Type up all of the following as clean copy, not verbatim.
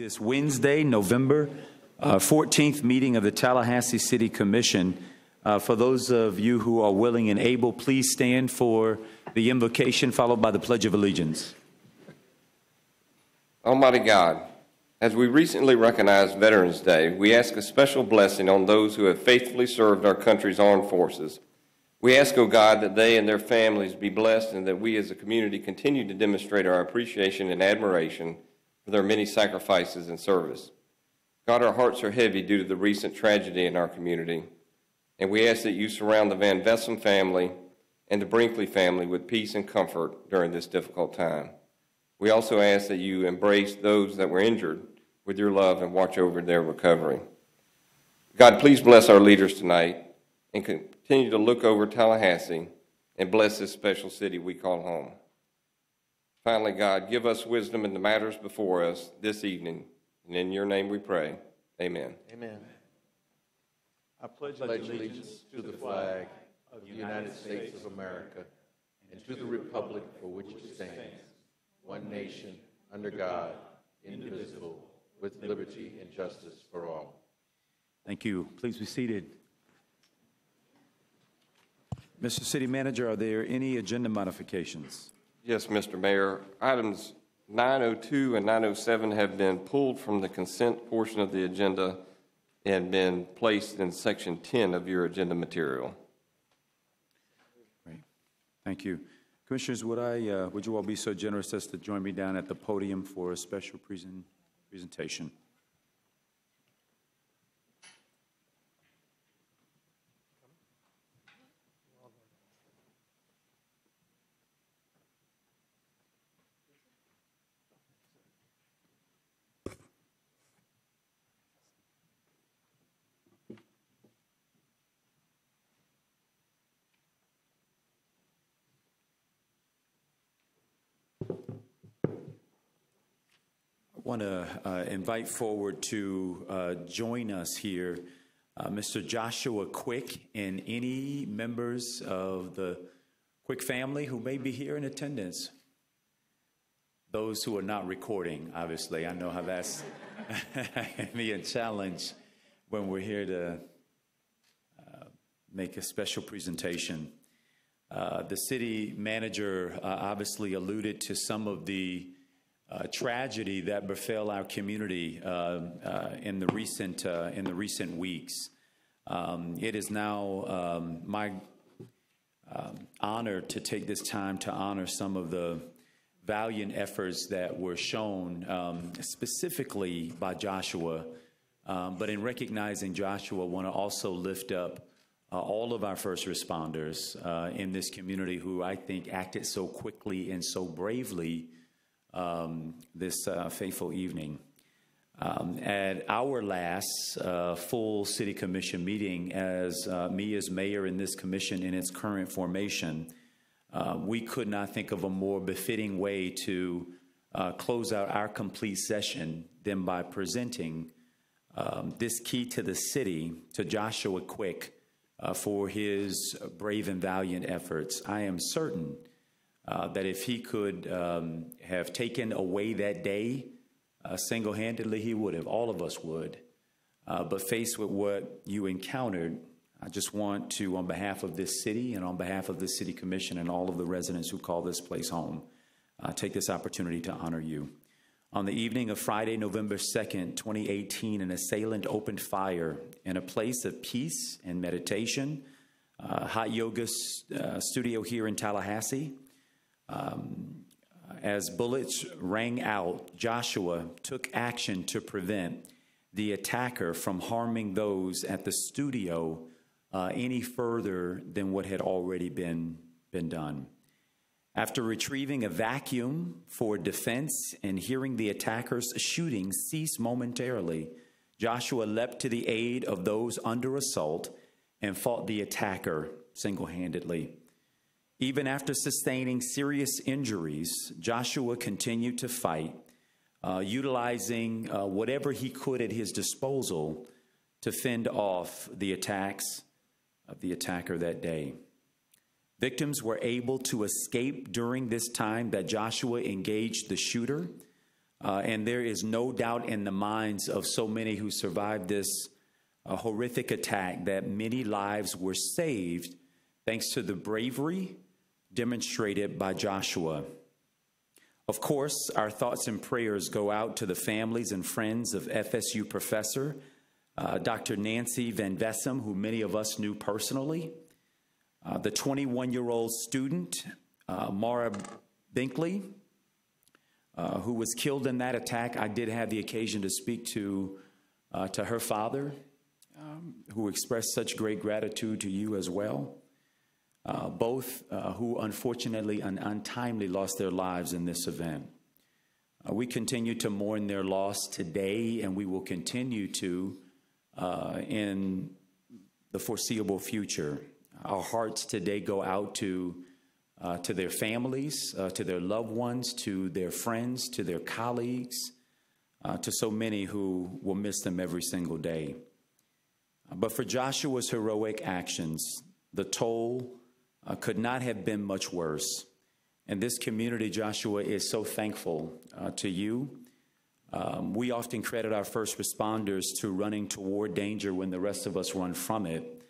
this Wednesday, November 14th meeting of the Tallahassee City Commission. For those of you who are willing and able, please stand for the invocation followed by the Pledge of Allegiance. Almighty God, as we recently recognized Veterans Day, we ask a special blessing on those who have faithfully served our country's armed forces. We ask, O God, that they and their families be blessed and that we as a community continue to demonstrate our appreciation and admiration for their many sacrifices and service. God, our hearts are heavy due to the recent tragedy in our community, and we ask that you surround the Van Vessem family and the Brinkley family with peace and comfort during this difficult time. We also ask that you embrace those that were injured with your love and watch over their recovery. God, please bless our leaders tonight and continue to look over Tallahassee and bless this special city we call home. Finally, God, give us wisdom in the matters before us this evening, and in your name we pray. Amen. Amen. I pledge allegiance to the flag of the United States of America and to the republic for which it stands, one nation, under God, indivisible, with liberty and justice for all. Thank you. Please be seated. Mr. City Manager, are there any agenda modifications? Yes, Mr. Mayor. Items 902 and 907 have been pulled from the consent portion of the agenda and been placed in Section 10 of your agenda material. Great. Thank you. Commissioners, would you all be so generous as to join me down at the podium for a special presentation? I want to invite forward to join us here Mr. Joshua Quick and any members of the Quick family who may be here in attendance. Those who are not recording, obviously. I know how that's be a challenge when we're here to make a special presentation. The city manager obviously alluded to some of the tragedy that befell our community in the recent weeks. It is now my honor to take this time to honor some of the valiant efforts that were shown specifically by Joshua, but in recognizing Joshua, I want to also lift up all of our first responders in this community who I think acted so quickly and so bravely this fateful evening. At our last full City Commission meeting as me as mayor in this commission in its current formation, we could not think of a more befitting way to close out our complete session than by presenting this key to the city to Joshua Quick for his brave and valiant efforts. I am certain that if he could have taken away that day single-handedly, he would have. All of us would. But faced with what you encountered, I just want to, on behalf of this city and on behalf of the City Commission and all of the residents who call this place home, take this opportunity to honor you. On the evening of Friday, November 2nd, 2018, an assailant opened fire in a place of peace and meditation, hot yoga studio here in Tallahassee. As bullets rang out, Joshua took action to prevent the attacker from harming those at the studio any further than what had already been done. After retrieving a vacuum for defense and hearing the attacker's shooting cease momentarily, Joshua leapt to the aid of those under assault and fought the attacker single-handedly. Even after sustaining serious injuries, Joshua continued to fight, utilizing whatever he could at his disposal to fend off the attacks of the attacker that day. Victims were able to escape during this time that Joshua engaged the shooter, And there is no doubt in the minds of so many who survived this horrific attack that many lives were saved thanks to the bravery demonstrated by Joshua. Of course, our thoughts and prayers go out to the families and friends of FSU professor Dr. Nancy Van Vessem, who many of us knew personally, the 21-year-old student, Mara Binkley, who was killed in that attack. I did have the occasion to speak to her father, who expressed such great gratitude to you as well. Both who unfortunately and untimely lost their lives in this event. We continue to mourn their loss today, and we will continue to in the foreseeable future. Our hearts today go out to their families, to their loved ones, to their friends, to their colleagues, to so many who will miss them every single day. But for Joshua's heroic actions, the toll could not have been much worse. And this community, Joshua, is so thankful to you. We often credit our first responders to running toward danger when the rest of us run from it.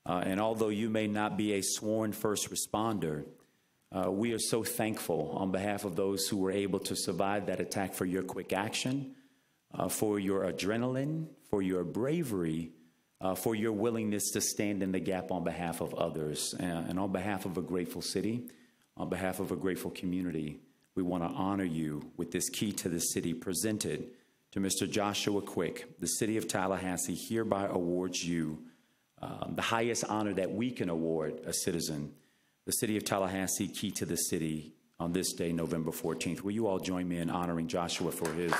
And although you may not be a sworn first responder, we are so thankful on behalf of those who were able to survive that attack for your quick action, for your adrenaline, for your bravery, for your willingness to stand in the gap on behalf of others. And on behalf of a grateful city, on behalf of a grateful community, we want to honor you with this key to the city presented to Mr. Joshua Quick. The city of Tallahassee hereby awards you the highest honor that we can award a citizen, the city of Tallahassee Key to the City, on this day, November 14th. Will you all join me in honoring Joshua for his...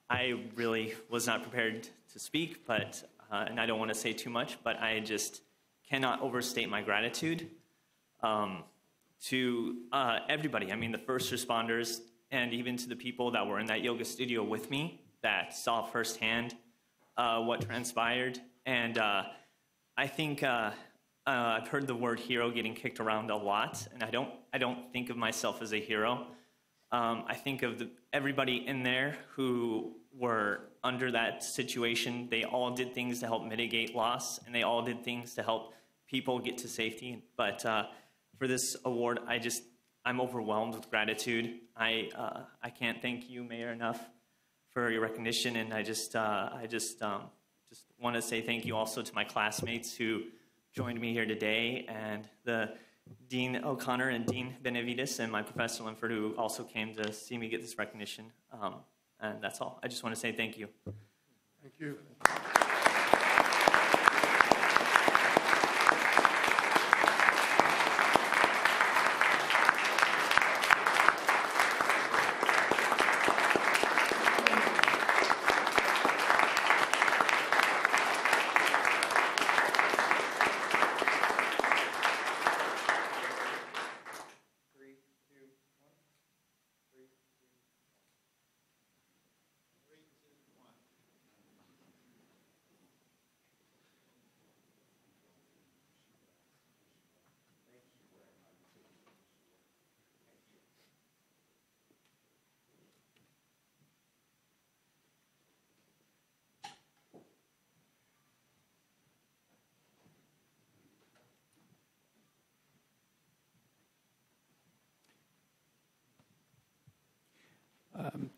I really was not prepared to speak, but and I don't want to say too much, but I just cannot overstate my gratitude to everybody. I mean, the first responders, and even to the people that were in that yoga studio with me that saw firsthand what transpired. And I think I've heard the word hero getting kicked around a lot, and I don't think of myself as a hero. I think of everybody in there who were under that situation. They all did things to help mitigate loss, and they all did things to help people get to safety. But for this award, I'm overwhelmed with gratitude. I can't thank you, Mayor, enough for your recognition, and I just want to say thank you also to my classmates who joined me here today, and the Dean O'Connor and Dean Benavides and my Professor Linford, who also came to see me get this recognition. And that's all. I just want to say thank you. Thank you.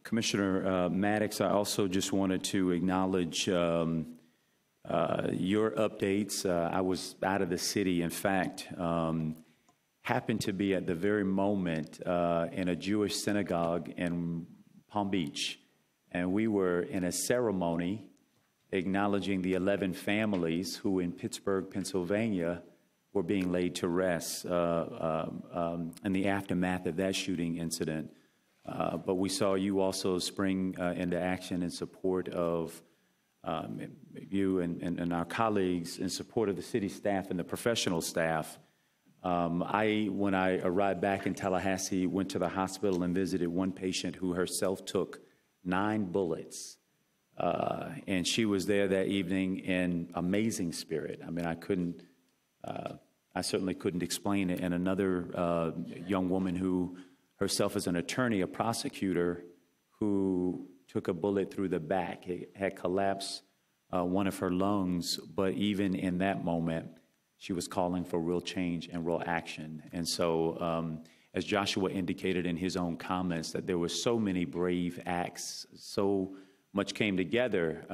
Commissioner Maddox, I also just wanted to acknowledge your updates. I was out of the city, in fact, happened to be at the very moment in a Jewish synagogue in Palm Beach, and we were in a ceremony acknowledging the 11 families who in Pittsburgh, Pennsylvania, were being laid to rest in the aftermath of that shooting incident. But we saw you also spring into action in support of you and our colleagues in support of the city staff and the professional staff. When I arrived back in Tallahassee, went to the hospital and visited one patient who herself took 9 bullets. And she was there that evening in amazing spirit. I mean, I certainly couldn't explain it. And another young woman who herself is an attorney, a prosecutor, who took a bullet through the back. It had collapsed one of her lungs, but even in that moment, she was calling for real change and real action. And so, as Joshua indicated in his own comments, that there were so many brave acts, so much came together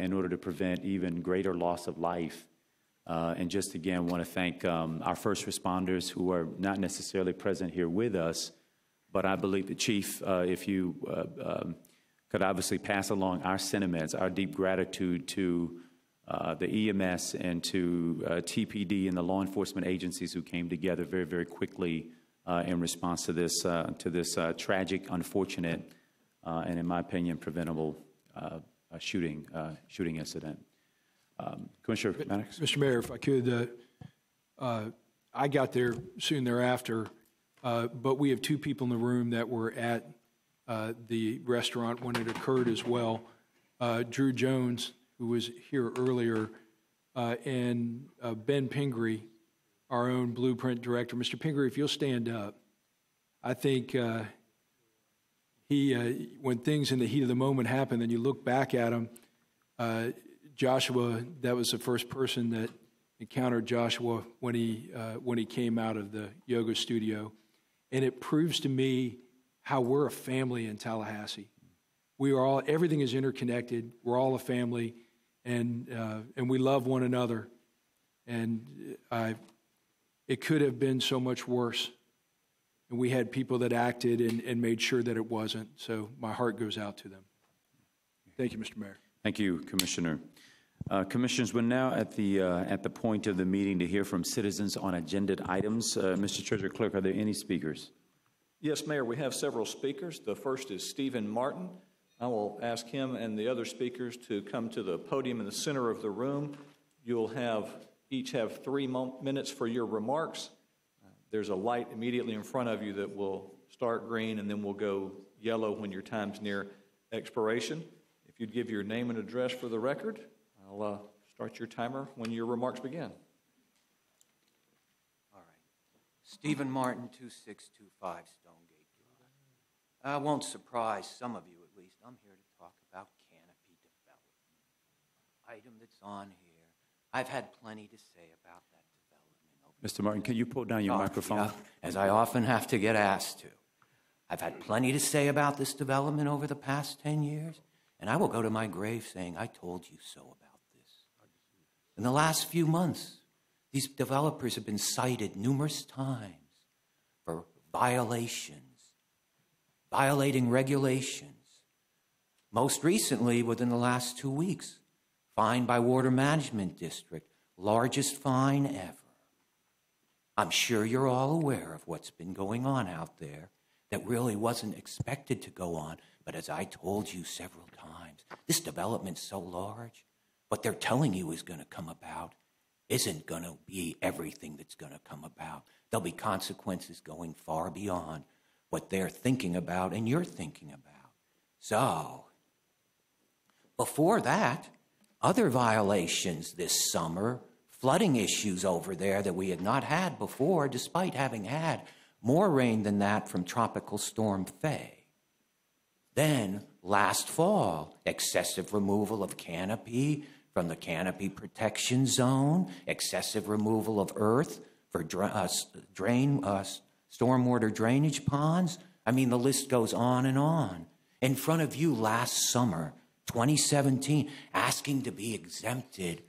in order to prevent even greater loss of life. And just again, want to thank our first responders who are not necessarily present here with us, but I believe the Chief, if you could obviously pass along our sentiments, our deep gratitude to the EMS and to TPD and the law enforcement agencies who came together very, very quickly in response to this tragic, unfortunate, and in my opinion, preventable shooting incident. Commissioner Maddox? Mr. Mayor, if I could, I got there soon thereafter, but we have 2 people in the room that were at the restaurant when it occurred as well. Drew Jones, who was here earlier, and Ben Pingree, our own Blueprint director. Mr. Pingree, if you'll stand up. I think when things in the heat of the moment happen, and you look back at him, Joshua, that was the first person that encountered Joshua when he came out of the yoga studio. And it proves to me how we're a family in Tallahassee. Everything is interconnected. We're all a family, and we love one another. And it could have been so much worse. And we had people that acted and made sure that it wasn't. So my heart goes out to them. Thank you, Mr. Mayor. Thank you, Commissioner. Commissioners, we're now at the point of the meeting to hear from citizens on agended items. Mr. Treasurer Clerk, are there any speakers? Yes, Mayor, we have several speakers. The first is Stephen Martin. I will ask him and the other speakers to come to the podium in the center of the room. You'll each have 3 minutes for your remarks. There's a light immediately in front of you that will start green and then will go yellow when your time's near expiration. If you'd give your name and address for the record, I'll start your timer when your remarks begin. All right. Stephen Martin, 2625 Stonegate Drive. I won't surprise some of you, at least. I'm here to talk about canopy development. Item that's on here. I've had plenty to say about that development. Mr. Martin, can you pull down your microphone? Yeah, as I often have to get asked to. I've had plenty to say about this development over the past 10 years, and I will go to my grave saying, I told you so about this. In the last few months, these developers have been cited numerous times for violating regulations. Most recently, within the last 2 weeks, fined by Water Management District, largest fine ever. I'm sure you're all aware of what's been going on out there that really wasn't expected to go on, but as I told you several times, this development's so large, what they're telling you is going to come about isn't going to be everything that's going to come about. There'll be consequences going far beyond what they're thinking about and you're thinking about. So, before that, other violations this summer, flooding issues over there that we had not had before, despite having had more rain than that from Tropical Storm Faye. Then, last fall, excessive removal of canopy from the canopy protection zone, excessive removal of earth for stormwater drainage ponds. I mean, the list goes on and on. In front of you last summer, 2017, asking to be exempted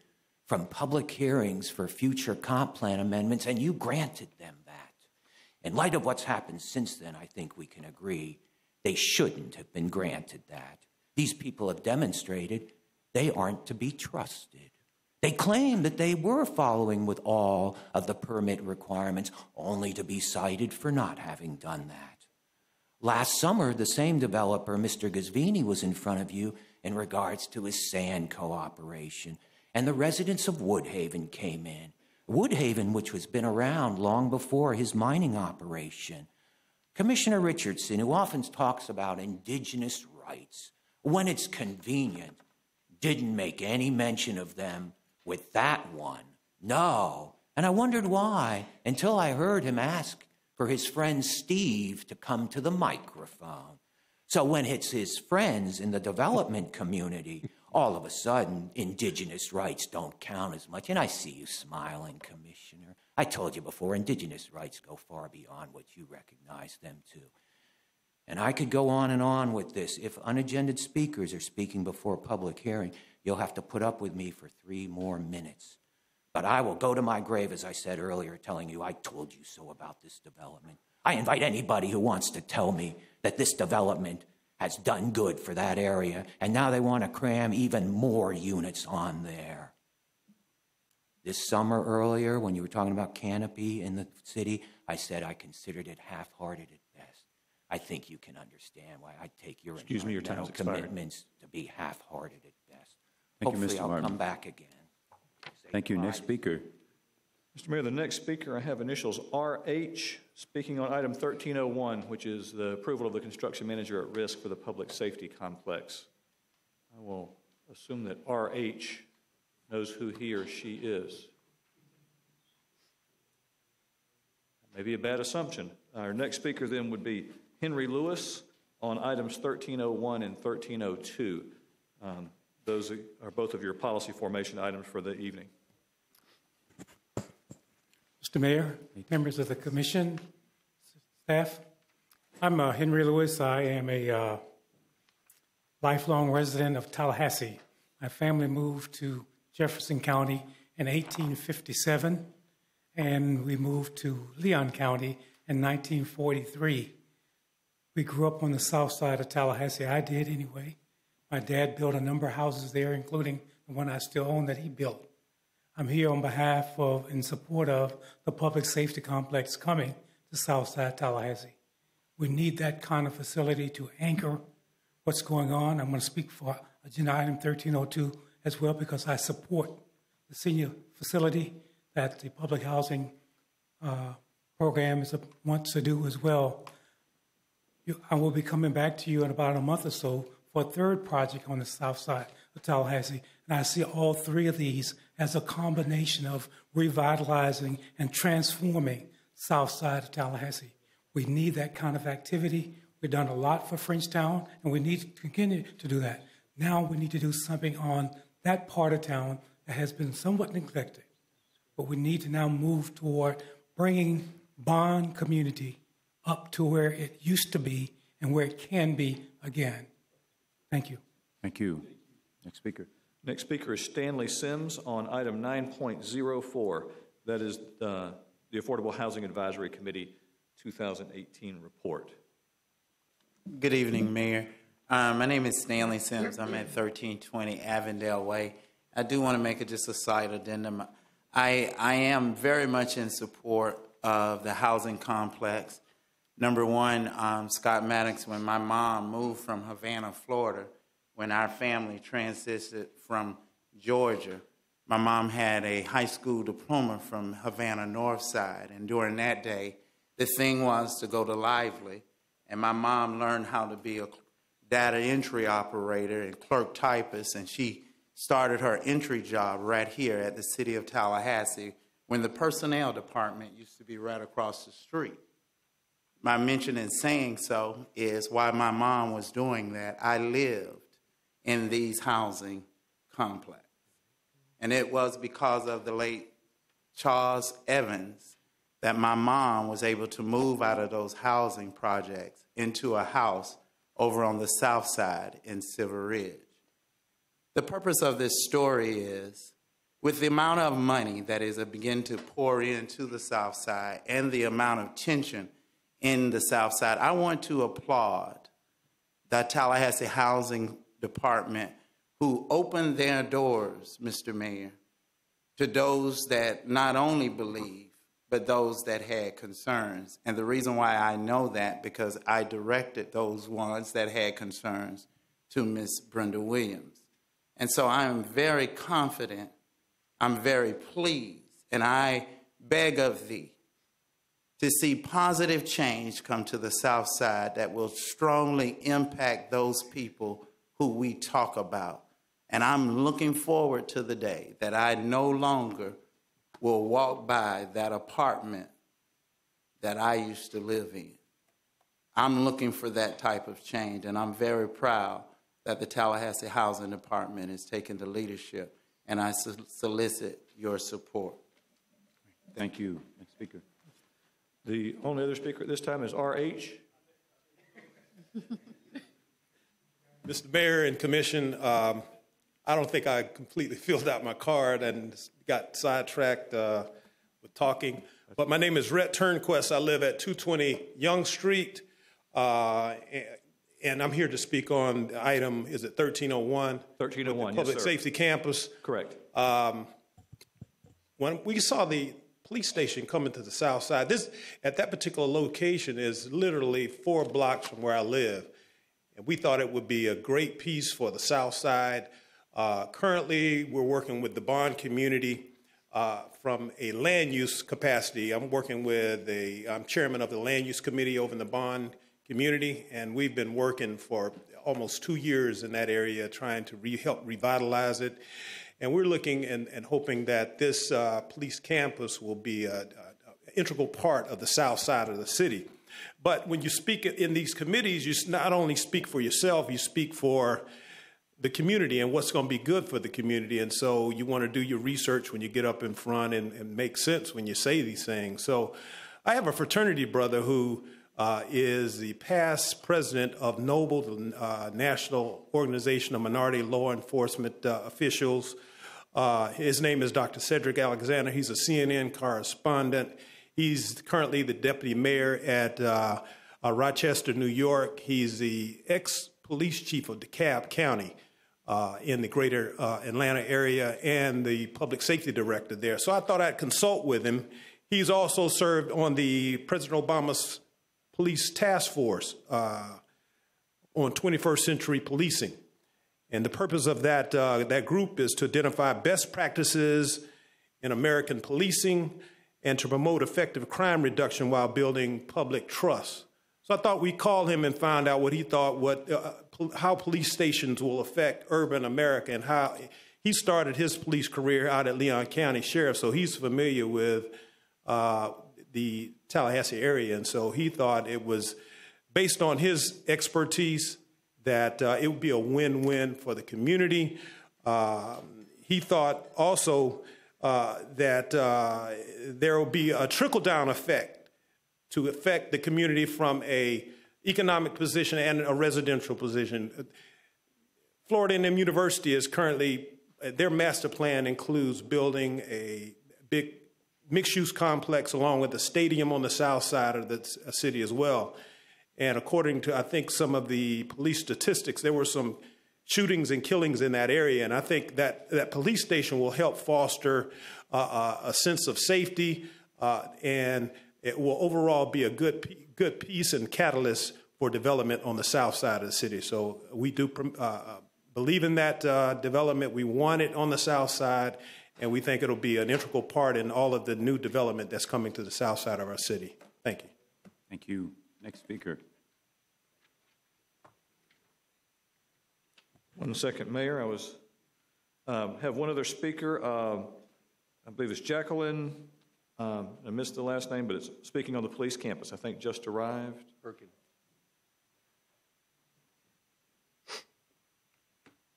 from public hearings for future comp plan amendments, and you granted them that. In light of what's happened since then, I think we can agree they shouldn't have been granted that. These people have demonstrated they aren't to be trusted. They claim that they were following with all of the permit requirements, only to be cited for not having done that. Last summer, the same developer, Mr. Gazvini, was in front of you in regards to his sand cooperation. And the residents of Woodhaven came in. Woodhaven, which has been around long before his mining operation. Commissioner Richardson, who often talks about indigenous rights, when it's convenient, didn't make any mention of them with that one. No. And I wondered why, until I heard him ask for his friend Steve to come to the microphone. So when it's his friends in the development community, all of a sudden, indigenous rights don't count as much. And I see you smiling, Commissioner. I told you before, indigenous rights go far beyond what you recognize them to. And I could go on and on with this. If unagended speakers are speaking before a public hearing, you'll have to put up with me for 3 more minutes. But I will go to my grave, as I said earlier, telling you I told you so about this development. I invite anybody who wants to tell me that this development has done good for that area, and now they want to cram even more units on there. This summer earlier, when you were talking about canopy in the city, I said I considered it half-hearted at best. I think you can understand why I take your environmental commitments to be half-hearted at best. Thank you, Hopefully Mr. I'll Martin. come back again. Thank you. Next speaker. Mr. Mayor, the next speaker, I have initials RH, speaking on item 1301, which is the approval of the construction manager at risk for the public safety complex. I will assume that RH knows who he or she is. That may be a bad assumption. Our next speaker then would be Henry Lewis on items 1301 and 1302. Those are both of your policy formation items for the evening. Mr. Mayor, members of the commission, staff, I'm Henry Lewis. I am a lifelong resident of Tallahassee. My family moved to Jefferson County in 1857, and we moved to Leon County in 1943. We grew up on the south side of Tallahassee. I did anyway. My dad built a number of houses there, including the one I still own that he built. I'm here on behalf of, in support of, the public safety complex coming to Southside Tallahassee. We need that kind of facility to anchor what's going on. I'm going to speak for agenda item 1302 as well because I support the senior facility that the public housing program wants to do as well. I will be coming back to you in about a month or so for a third project on the south side of Tallahassee. And I see all 3 of these as a combination of revitalizing and transforming south side of Tallahassee. We need that kind of activity. We've done a lot for Frenchtown, and we need to continue to do that. Now we need to do something on that part of town that has been somewhat neglected. But we need to now move toward bringing Bond community up to where it used to be and where it can be again. Thank you. Thank you. Next speaker. Next speaker is Stanley Sims on item 9.04. That is the Affordable Housing Advisory Committee 2018 report. Good evening, Mayor. My name is Stanley Sims. I'm at 1320 Avondale Way. I do want to make just a side addendum. I am very much in support of the housing complex. Number one, Scott Maddox, when my mom moved from Havana, Florida, when our family transited from Georgia, my mom had a high school diploma from Havana North Side. And during that day, the thing was to go to Lively. And my mom learned how to be a data entry operator and clerk typist. And she started her entry job right here at the city of Tallahassee when the personnel department used to be right across the street. My mention in saying so is while my mom was doing that, I lived in these housing complexes. And it was because of the late Charles Evans that my mom was able to move out of those housing projects into a house over on the south side in Silver Ridge. The purpose of this story is, with the amount of money that is beginning to pour into the south side and the amount of tension in the south side, I want to applaud the Tallahassee Housing Department who opened their doors, Mr. Mayor, to those that not only believe, but those that had concerns. And the reason why I know that, because I directed those ones that had concerns to Ms. Brenda Williams. And so I am very confident, I'm very pleased, and I beg of thee to see positive change come to the South Side that will strongly impact those people who we talk about. And I'm looking forward to the day that I no longer will walk by that apartment that I used to live in. I'm looking for that type of change, and I'm very proud that the Tallahassee Housing Department is taking the leadership, and I solicit your support. Thank you. Next speaker. The only other speaker at this time is R.H. Mr. Mayor and Commission, I don't think I completely filled out my card and got sidetracked with talking. But my name is Rhett Turnquest. I live at 220 Young Street, and I'm here to speak on the item, is it 1301? 1301, Public yes, sir. Safety Campus. Correct. When we saw the police station coming to the south side, this at that particular location is literally 4 blocks from where I live. And we thought it would be a great piece for the south side. Currently, we're working with the Bond community from a land use capacity. I'm chairman of the land use committee over in the Bond community, and we've been working for almost 2 years in that area trying to help revitalize it. And we're looking and hoping that this police campus will be an integral part of the south side of the city. But when you speak in these committees, you not only speak for yourself, you speak for the community and what's going to be good for the community. And so you want to do your research when you get up in front and make sense when you say these things. So I have a fraternity brother who is the past president of NOBLE, the National Organization of Minority Law Enforcement Officials. His name is Dr. Cedric Alexander. He's a CNN correspondent. He's currently the deputy mayor at Rochester, New York. He's the ex-police chief of DeKalb County in the greater Atlanta area and the public safety director there. So I thought I'd consult with him. He's also served on the President Obama's police task force on 21st century policing. And the purpose of that group is to identify best practices in American policing and to promote effective crime reduction while building public trust. So I thought we'd call him and find out what he thought, how police stations will affect urban America, and how he started his police career out at Leon County Sheriff, so he's familiar with the Tallahassee area. And so he thought it was, based on his expertise, that it would be a win-win for the community. He thought also that there will be a trickle-down effect to affect the community from a economic position and a residential position. Florida A&M University is currently, their master plan includes building a big mixed-use complex along with a stadium on the south side of the city as well. And according to, I think, some of the police statistics, there were some shootings and killings in that area. And I think that police station will help foster a sense of safety, and it will overall be a good piece and catalyst for development on the south side of the city. So we do believe in that development. We want it on the south side, and we think it'll be an integral part in all of the new development that's coming to the south side of our city. Thank you. Thank you. Next speaker. 1 second, Mayor. I have one other speaker. I believe it's Jacqueline. I missed the last name, but it's speaking on the police campus. I think just arrived. Perkins.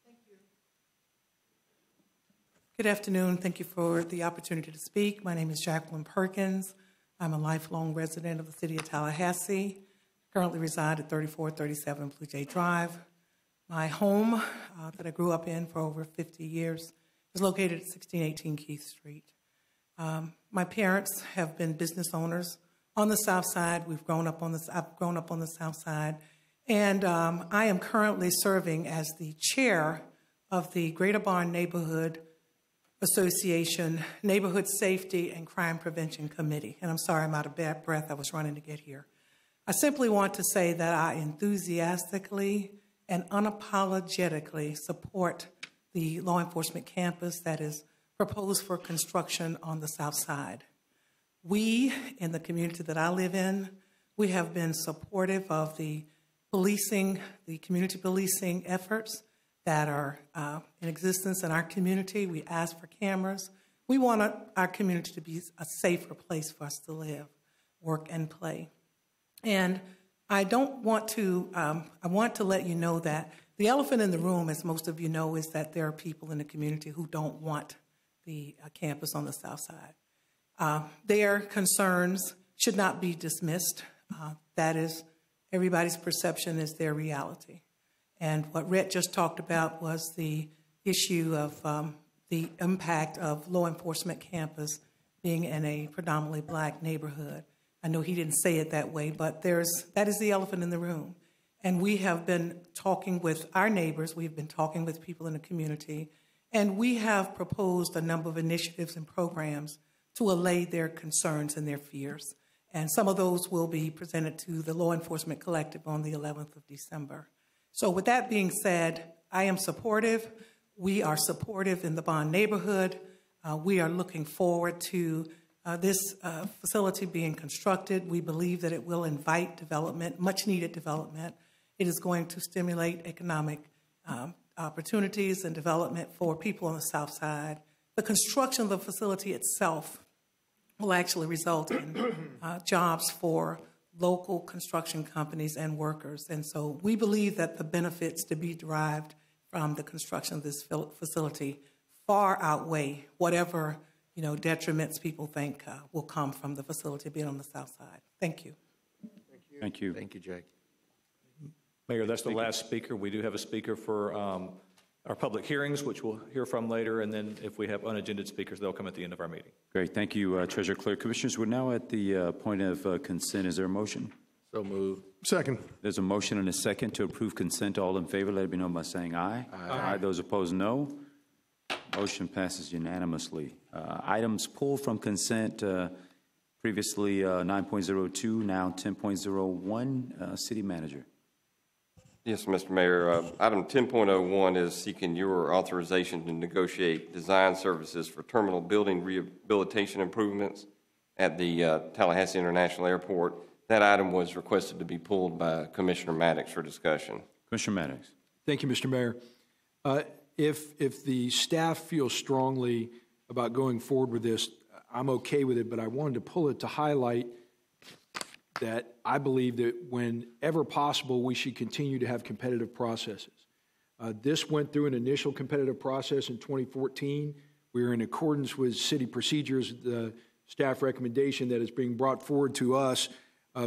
Thank you. Good afternoon. Thank you for the opportunity to speak. My name is Jacqueline Perkins. I'm a lifelong resident of the city of Tallahassee. Currently reside at 3437 Blue Jay Drive. My home that I grew up in for over 50 years is located at 1618 Keith Street. My parents have been business owners on the south side. I've grown up on the south side. And I am currently serving as the chair of the Greater Barn Neighborhood Association Neighborhood Safety and Crime Prevention Committee. And I'm sorry I'm out of breath. I was running to get here. I simply want to say that I enthusiastically and unapologetically support the law enforcement campus that is proposed for construction on the south side. We, in the community that I live in, we have been supportive of the policing, the community policing efforts that are in existence in our community. We ask for cameras. We want our community to be a safer place for us to live, work, and play. And I want to let you know that the elephant in the room, as most of you know, is that there are people in the community who don't want the campus on the south side. Their concerns should not be dismissed. That is, everybody's perception is their reality. And what Rhett just talked about was the issue of the impact of law enforcement campus being in a predominantly black neighborhood. I know he didn't say it that way, but that is the elephant in the room. And we have been talking with our neighbors, we've been talking with people in the community, and we have proposed a number of initiatives and programs to allay their concerns and their fears. And some of those will be presented to the Law Enforcement Collective on the 11th of December. So with that being said, I am supportive. We are supportive in the Bond neighborhood. We are looking forward to this facility being constructed. We believe that it will invite development, much needed development. It is going to stimulate economic opportunities and development for people on the south side. The construction of the facility itself will actually result in jobs for local construction companies and workers. And so we believe that the benefits to be derived from the construction of this facility far outweigh whatever detriments people think will come from the facility being on the south side. Thank you. Thank you. Thank you, Jake. Mayor, that's the last speaker. We do have a speaker for our public hearings, which we'll hear from later, and then if we have unagended speakers, they'll come at the end of our meeting. Great. Thank you, Treasurer Clerk. Commissioners, we're now at the point of consent. Is there a motion? So moved. Second. There's a motion and a second to approve consent. All in favor, let it be known by saying aye. Aye. Those opposed, no. Motion passes unanimously. Items pulled from consent, previously 9.02, now 10.01. City Manager. Yes, Mr. Mayor. Item 10.01 is seeking your authorization to negotiate design services for terminal building rehabilitation improvements at the Tallahassee International Airport. That item was requested to be pulled by Commissioner Maddox for discussion. Commissioner Maddox. Thank you, Mr. Mayor. If the staff feels strongly about going forward with this, I'm okay with it, but I wanted to pull it to highlight that I believe that whenever possible, we should continue to have competitive processes. This went through an initial competitive process in 2014. We are in accordance with city procedures, the staff recommendation that is being brought forward to us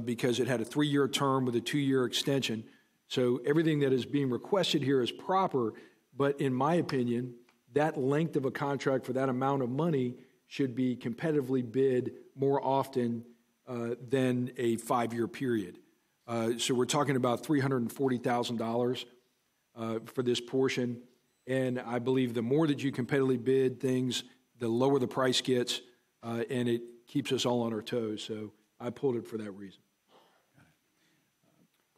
because it had a 3-year term with a 2-year extension. So everything that is being requested here is proper, but in my opinion, that length of a contract for that amount of money should be competitively bid more often than a 5-year period. So we're talking about $340,000 for this portion. And I believe the more that you competitively bid things, the lower the price gets, and it keeps us all on our toes. So I pulled it for that reason.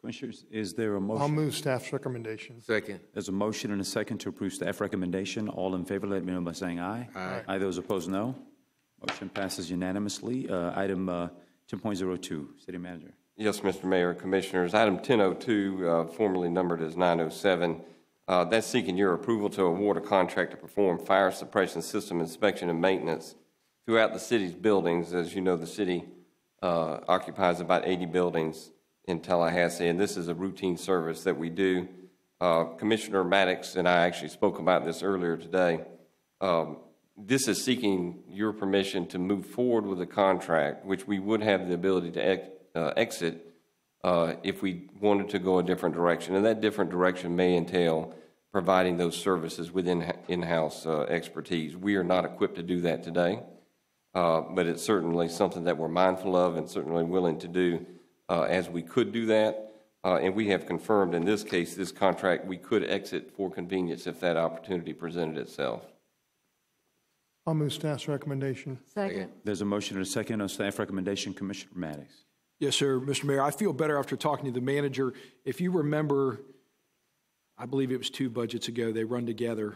Commissioners, is there a motion? I'll move staff's recommendation. Second. There's a motion and a second to approve staff recommendation. All in favor, let me know by saying aye. Aye. Aye. Those opposed, no. Motion passes unanimously. Item 10.02, City Manager. Yes, Mr. Mayor, Commissioners. Item 10.02, formerly numbered as 907, that's seeking your approval to award a contract to perform fire suppression system inspection and maintenance throughout the city's buildings. As you know, the city occupies about 80 buildings in Tallahassee, and this is a routine service that we do. Commissioner Maddox and I actually spoke about this earlier today. This is seeking your permission to move forward with a contract, which we would have the ability to exit if we wanted to go a different direction. And that different direction may entail providing those services within in-house expertise. We are not equipped to do that today, but it's certainly something that we're mindful of and certainly willing to do as we could do that. And we have confirmed in this case, this contract, we could exit for convenience if that opportunity presented itself. I'll move staff's recommendation. Second. There's a motion and a second on staff recommendation. Commissioner Maddox. Yes, sir, Mr. Mayor. I feel better after talking to the manager. If you remember I believe it was 2 budgets ago. They run together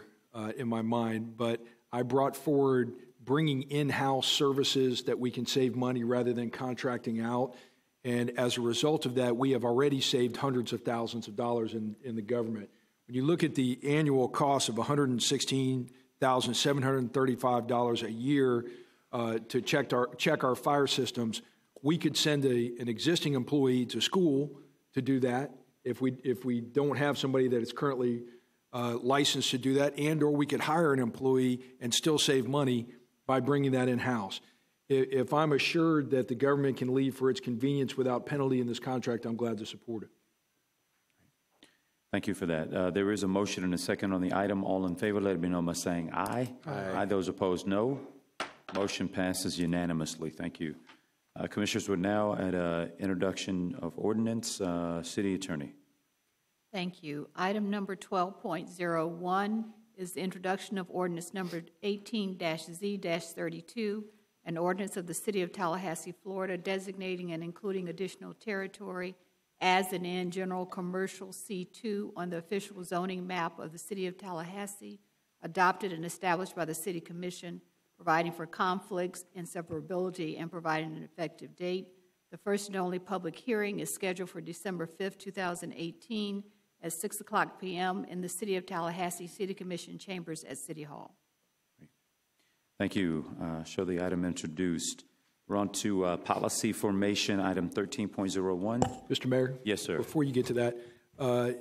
in my mind. But I brought forward bringing in-house services that we can save money rather than contracting out. And as a result of that, we have already saved hundreds of thousands of dollars in the government. When you look at the annual cost of $116,735 a year to check our fire systems, we could send an existing employee to school to do that if we don't have somebody that is currently licensed to do that, and or we could hire an employee and still save money by bringing that in-house. If I'm assured that the government can leave for its convenience without penalty in this contract, I'm glad to support it. Thank you for that. There is a motion and a second on the item. All in favor, let it be known by saying aye. Aye. Those opposed, no. Motion passes unanimously. Thank you. Commissioners, we're now at introduction of ordinance. City Attorney. Thank you. Item number 12.01 is the introduction of ordinance number 18-Z-32, an ordinance of the City of Tallahassee, Florida, designating and including additional territory as and in general commercial C2 on the official zoning map of the City of Tallahassee, adopted and established by the City Commission, providing for conflicts and severability and providing an effective date. The first and only public hearing is scheduled for December 5th, 2018 at 6:00 p.m. in the City of Tallahassee City Commission chambers at City Hall. Thank you. Show the item introduced. We're on to policy formation, item 13.01. Mr. Mayor? Yes, sir. Before you get to that,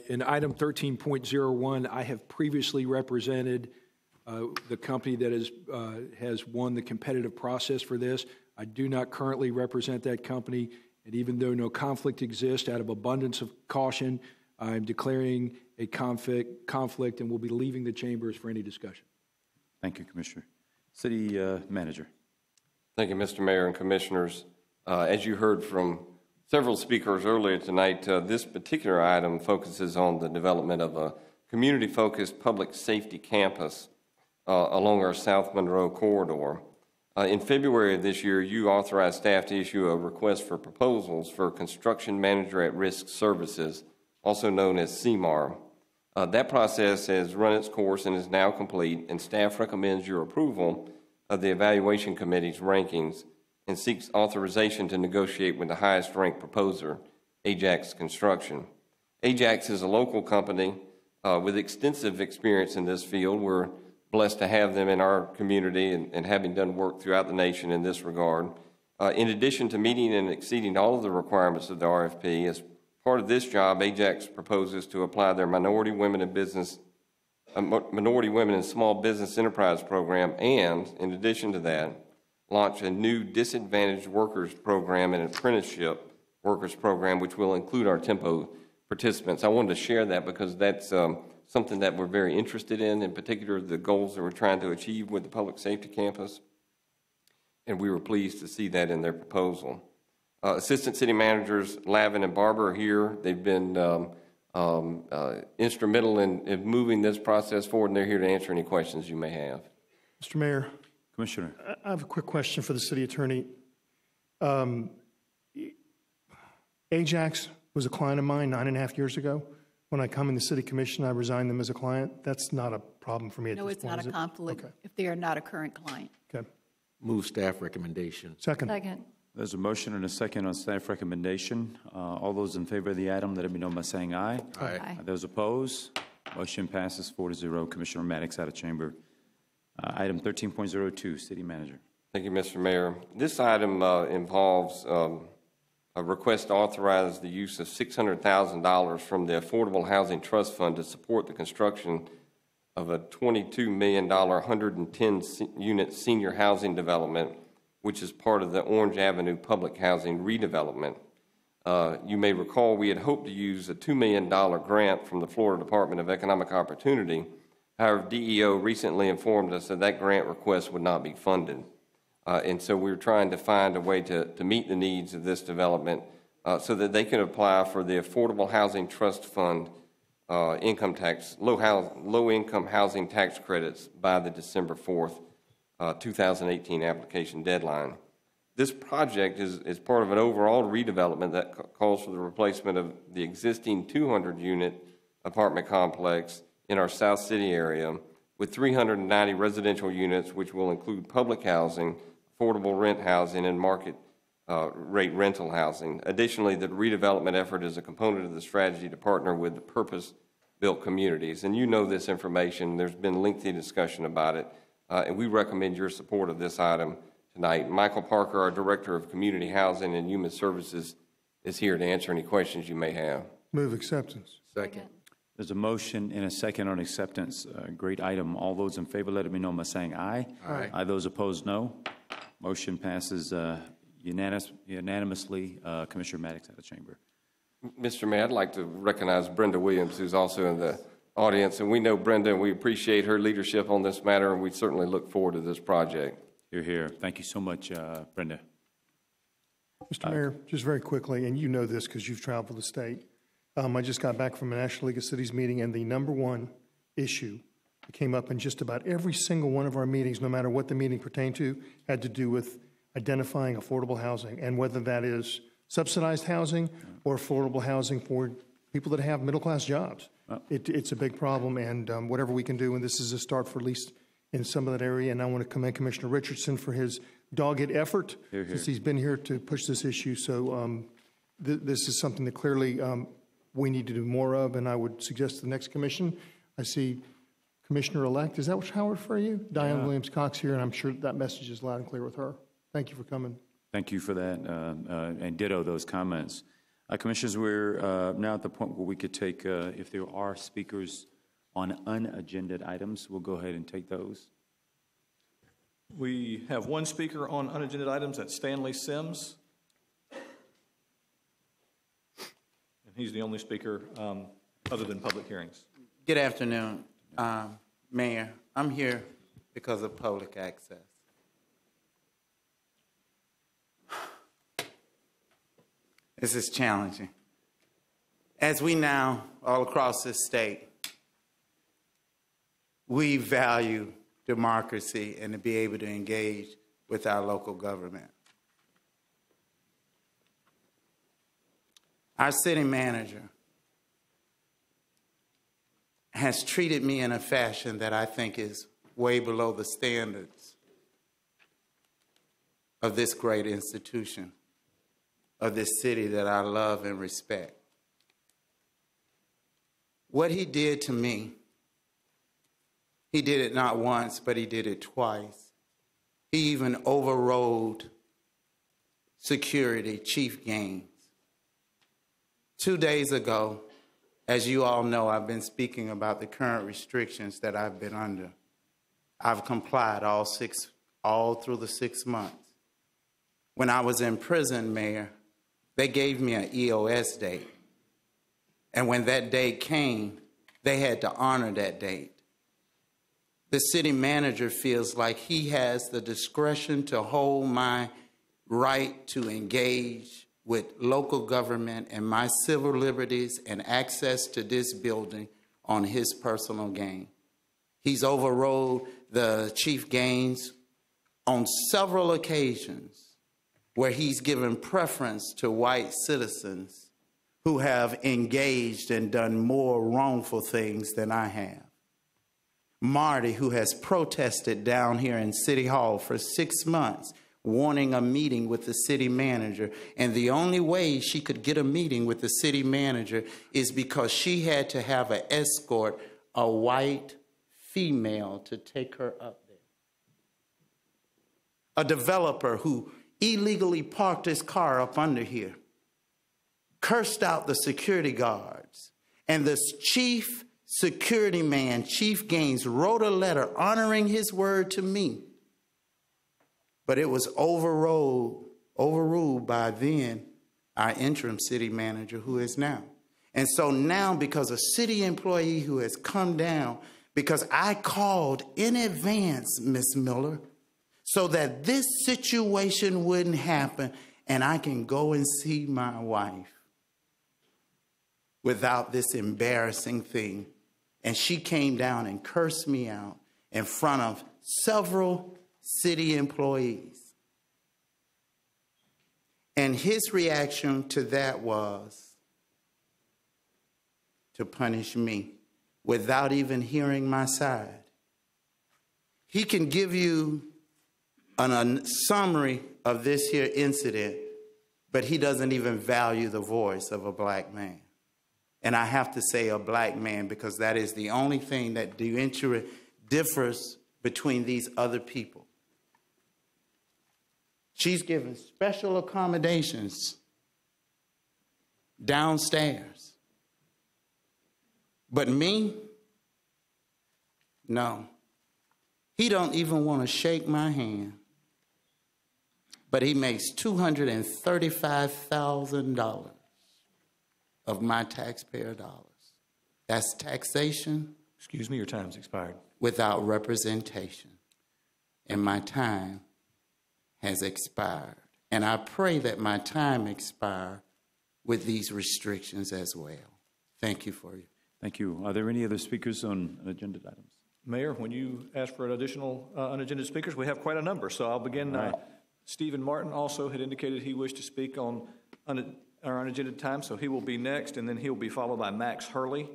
in item 13.01, I have previously represented the company that has won the competitive process for this. I do not currently represent that company, and even though no conflict exists, out of abundance of caution, I'm declaring a conflict and will be leaving the chambers for any discussion. Thank you, Commissioner. City Manager. Thank you, Mr. Mayor and Commissioners. As you heard from several speakers earlier tonight, this particular item focuses on the development of a community-focused public safety campus along our South Monroe corridor. In February of this year, you authorized staff to issue a request for proposals for Construction Manager at Risk Services, also known as CMAR. That process has run its course and is now complete, and staff recommends your approval of the Evaluation Committee's rankings and seeks authorization to negotiate with the highest ranked proposer, Ajax Construction. Ajax is a local company with extensive experience in this field. We're blessed to have them in our community and having done work throughout the nation in this regard. In addition to meeting and exceeding all of the requirements of the RFP, as part of this job, Ajax proposes to apply their Minority Women in Small Business Enterprise program and, in addition to that, launch a new disadvantaged workers program and apprenticeship workers program, which will include our Tempo participants. I wanted to share that because that's something that we're very interested in particular the goals that we're trying to achieve with the public safety campus, and we were pleased to see that in their proposal. Assistant City Managers Lavin and Barber are here. They've been instrumental in moving this process forward, and they're here to answer any questions you may have. Mr. Mayor. Commissioner. I have a quick question for the City Attorney. Ajax was a client of mine 9.5 years ago. When I come in the City Commission, I resign them as a client. That's not a problem for me at this point, No, it's not a conflict if they are not a current client. Okay. Move staff recommendation. Second. There's a motion and a second on staff recommendation. All those in favor of the item, let it be known by saying aye. Aye. Those opposed, motion passes 4-0. Commissioner Maddox out of chamber. Item 13.02, City Manager. Thank you, Mr. Mayor. This item involves a request to authorize the use of $600,000 from the Affordable Housing Trust Fund to support the construction of a $22 million 110-unit senior housing development, which is part of the Orange Avenue public housing redevelopment. You may recall we had hoped to use a $2 million grant from the Florida Department of Economic Opportunity. However, DEO recently informed us that that grant request would not be funded. And so we were trying to find a way to meet the needs of this development so that they can apply for the Affordable Housing Trust Fund low income housing tax credits by the December 4th, 2018 application deadline. This project is part of an overall redevelopment that calls for the replacement of the existing 200-unit apartment complex in our South City area with 390 residential units, which will include public housing, affordable rent housing, and market rate rental housing. Additionally, the redevelopment effort is a component of the strategy to partner with the purpose-built communities. And you know this information. There's been lengthy discussion about it, and we recommend your support of this item tonight. Michael Parker, our Director of Community Housing and Human Services, is here to answer any questions you may have. Move acceptance. Second. There's a motion and a second on acceptance. Great item. All those in favor, let me know by saying aye. Aye. Aye. Those opposed, no. Motion passes unanimously. Commissioner Maddox out of chamber. Mr. Mayor, I'd like to recognize Brenda Williams, who's also in the audience. And we know Brenda, and we appreciate her leadership on this matter, and we certainly look forward to this project. Hear, hear. Thank you so much, Brenda. Mr. Mayor, just very quickly, and you know this because you've traveled the state. I just got back from a National League of Cities meeting, and the number one issue that came up in just about every single one of our meetings, no matter what the meeting pertained to, had to do with identifying affordable housing, and whether that is subsidized housing or affordable housing for people that have middle-class jobs. It's a big problem, and whatever we can do, and this is a start for at least in some of that area, and I want to commend Commissioner Richardson for his dogged effort since he's been here to push this issue. So this is something that clearly we need to do more of, and I would suggest to the next commission. I see Commissioner-elect, is that how I refer you? Diane Williams-Cox here, and I'm sure that message is loud and clear with her. Thank you for coming. Thank you for that, and ditto those comments. Commissioners, we're now at the point where we could take, if there are speakers on unagendaed items, we'll go ahead and take those. We have one speaker on unagendaed items, that's Stanley Sims. And he's the only speaker other than public hearings. Good afternoon, Mayor. I'm here because of public access. This is challenging. As we now, all across this state, we value democracy and to be able to engage with our local government. Our city manager has treated me in a fashion that I think is way below the standards of this great institution, of this city that I love and respect. What he did to me, he did it not once, but he did it twice. He even overrode security, Chief Gaines. 2 days ago, as you all know, I've been speaking about the current restrictions that I've been under. I've complied all through the 6 months. When I was in prison, Mayor, they gave me an EOS date. And when that date came, they had to honor that date. The city manager feels like he has the discretion to hold my right to engage with local government and my civil liberties and access to this building on his personal gain. He's overrode the Chief Gaines on several occasions where he's given preference to white citizens who have engaged and done more wrongful things than I have. Marty, who has protested down here in City Hall for 6 months, wanting a meeting with the city manager. And the only way she could get a meeting with the city manager is because she had to have an escort, a white female, to take her up there. A developer who illegally parked his car up under here, cursed out the security guards, and the chief security man, Chief Gaines, wrote a letter honoring his word to me. But it was overruled by then our interim city manager, who is now. And so now, because a city employee who has come down, because I called in advance, Ms. Miller, so that this situation wouldn't happen, and I can go and see my wife without this embarrassing thing. And she came down and cursed me out in front of several city employees. And his reaction to that was, to punish me without even hearing my side. He can give you a summary of this here incident, but he doesn't even value the voice of a black man. And I have to say a black man because that is the only thing that differs between these other people. She's given special accommodations downstairs. But me, no. He don't even want to shake my hand. But he makes $235,000 of my taxpayer dollars. That's taxation. Excuse me, your time's expired. Without representation. And my time has expired. And I pray that my time expire with these restrictions as well. Thank you for you. Thank you. Are there any other speakers on agenda items? Mayor, when you ask for additional unagended speakers, we have quite a number. So I'll begin. Right. Stephen Martin also had indicated he wished to speak on our unagended time, so he will be next, and then he will be followed by Max Hurley.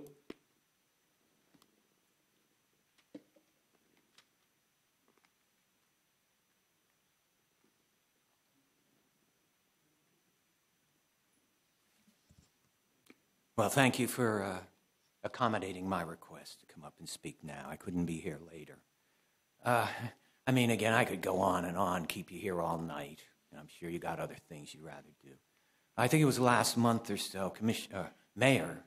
Well, thank you for accommodating my request to come up and speak now. I couldn't be here later. Again, I could go on and on, keep you here all night, and I'm sure you got other things you'd rather do. I think it was last month or so, Mayor,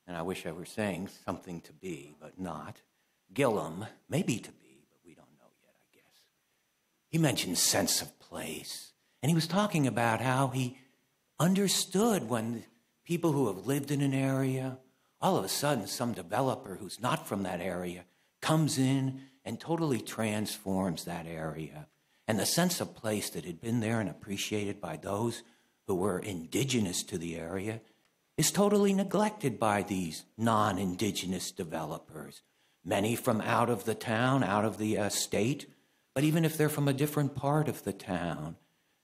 and I wish I were saying something to be, but not, Gillum, maybe to be, but we don't know yet, I guess. He mentioned sense of place, and he was talking about how he understood when people who have lived in an area, all of a sudden some developer who's not from that area comes in and totally transforms that area. And the sense of place that had been there and appreciated by those who were indigenous to the area is totally neglected by these non-indigenous developers. Many from out of the town, out of the state, but even if they're from a different part of the town,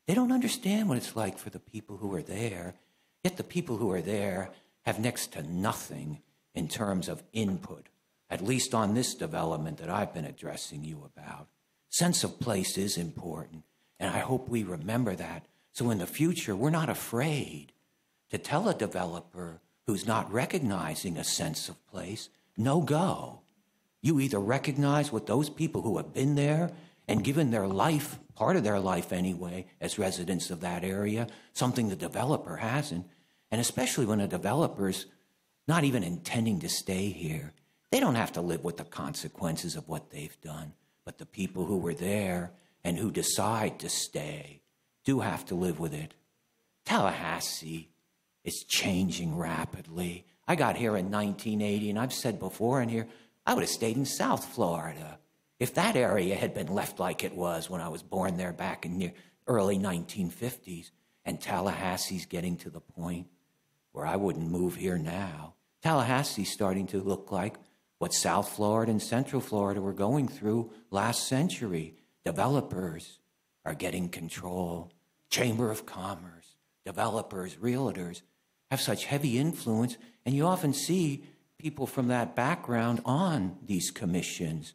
they don't understand what it's like for the people who are there. Yet the people who are there have next to nothing in terms of input, at least on this development that I've been addressing you about. Sense of place is important, and I hope we remember that so in the future we're not afraid to tell a developer who's not recognizing a sense of place, no go. You either recognize what those people who have been there and given their life, part of their life anyway, as residents of that area, something the developer hasn't, and especially when a developer's not even intending to stay here. They don't have to live with the consequences of what they've done, but the people who were there and who decide to stay do have to live with it. Tallahassee is changing rapidly. I got here in 1980, and I've said before in here, I would have stayed in South Florida if that area had been left like it was when I was born there back in the early 1950s. And Tallahassee's getting to the point where I wouldn't move here now. Tallahassee's starting to look like what South Florida and Central Florida were going through last century. Developers are getting control. Chamber of Commerce, developers, realtors have such heavy influence, and you often see people from that background on these commissions.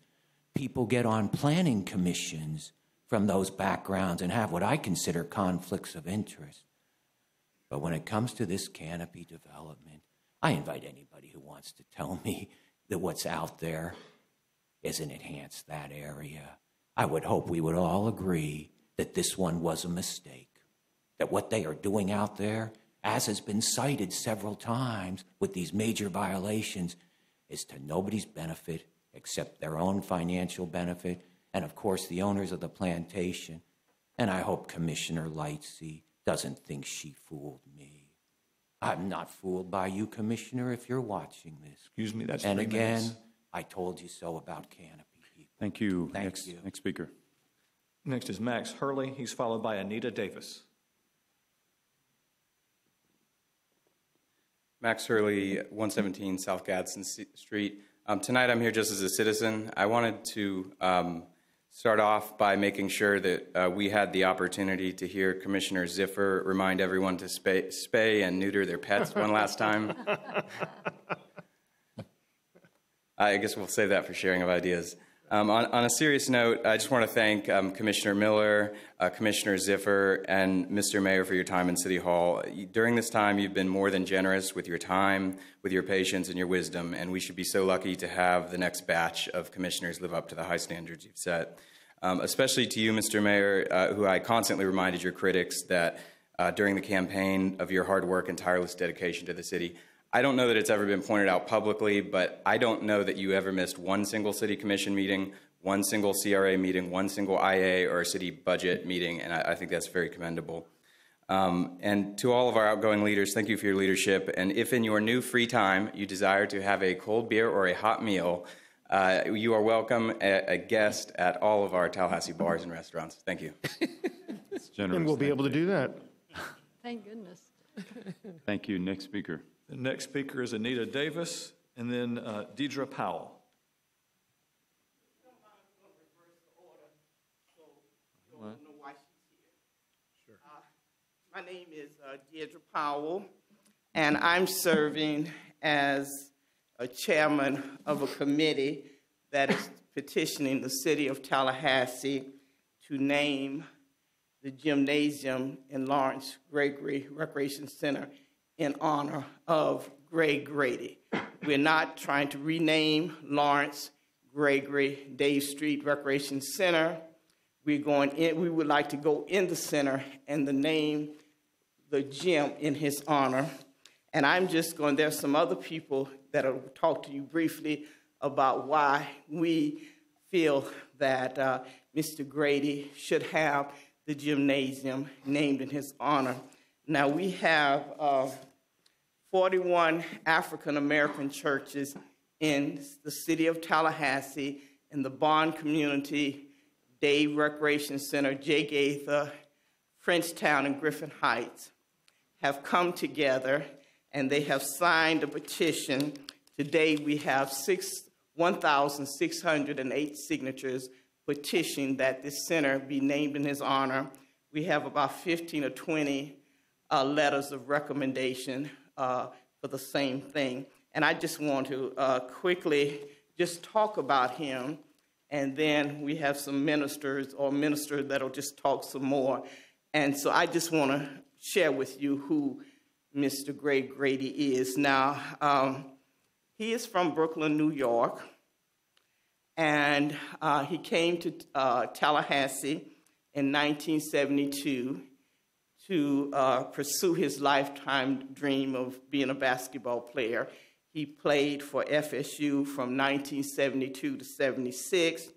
People get on planning commissions from those backgrounds and have what I consider conflicts of interest. But when it comes to this canopy development, I invite anybody who wants to tell me that what's out there isn't enhanced that area. I would hope we would all agree that this one was a mistake, that what they are doing out there, as has been cited several times with these major violations, is to nobody's benefit except their own financial benefit and, of course, the owners of the plantation. And I hope Commissioner Lightsey doesn't think she fooled me. I'm not fooled by you, Commissioner, if you're watching this. Excuse me, that's 3 And again, minutes. I told you so about canopy people. Thank you. Thank you. Next speaker. Next is Max Hurley. He's followed by Anita Davis. Max Hurley, 117 South Gadsden Street. Tonight I'm here just as a citizen. I wanted to start off by making sure that we had the opportunity to hear Commissioner Ziffer remind everyone to spay and neuter their pets one last time. I guess we'll save that for sharing of ideas. On a serious note, I just want to thank Commissioner Miller, Commissioner Ziffer, and Mr. Mayor for your time in City Hall. During this time, you've been more than generous with your time, with your patience, and your wisdom, and we should be so lucky to have the next batch of commissioners live up to the high standards you've set. Especially to you, Mr. Mayor, who I constantly reminded your critics that during the campaign of your hard work and tireless dedication to the city. I don't know that it's ever been pointed out publicly, but I don't know that you ever missed one single city commission meeting, one single CRA meeting, one single IA or city budget meeting, and I think that's very commendable. And to all of our outgoing leaders, thank you for your leadership. And if in your new free time you desire to have a cold beer or a hot meal, you are welcome, a guest at all of our Tallahassee bars and restaurants. Thank you. It's generous. And we'll be able to do that. Thank goodness. Thank you. Next speaker. The next speaker is Anita Davis, and then Deidre Powell. My name is Deidre Powell, and I'm serving as a chairman of a committee that is petitioning the city of Tallahassee to name the gymnasium in Lawrence Gregory Recreation Center in honor of Greg Grady. We're not trying to rename Lawrence Gregory Dave Street Recreation Center. We would like to go in the center and name the gym in his honor. And I'm just going, there's some other people that will talk to you briefly about why we feel that Mr. Grady should have the gymnasium named in his honor. Now, we have 41 African-American churches in the city of Tallahassee, in the Bond Community, Dave Recreation Center, Jay Gaither, Frenchtown, and Griffin Heights have come together, and they have signed a petition. Today, we have 1,608 signatures petitioning that this center be named in his honor. We have about 15 or 20 letters of recommendation for the same thing. And I just want to quickly just talk about him, and then we have some ministers that'll just talk some more. And so I just want to share with you who Mr. Greg Grady is. Now, he is from Brooklyn, New York, and he came to Tallahassee in 1972 to pursue his lifetime dream of being a basketball player. He played for FSU from 1972 to 76.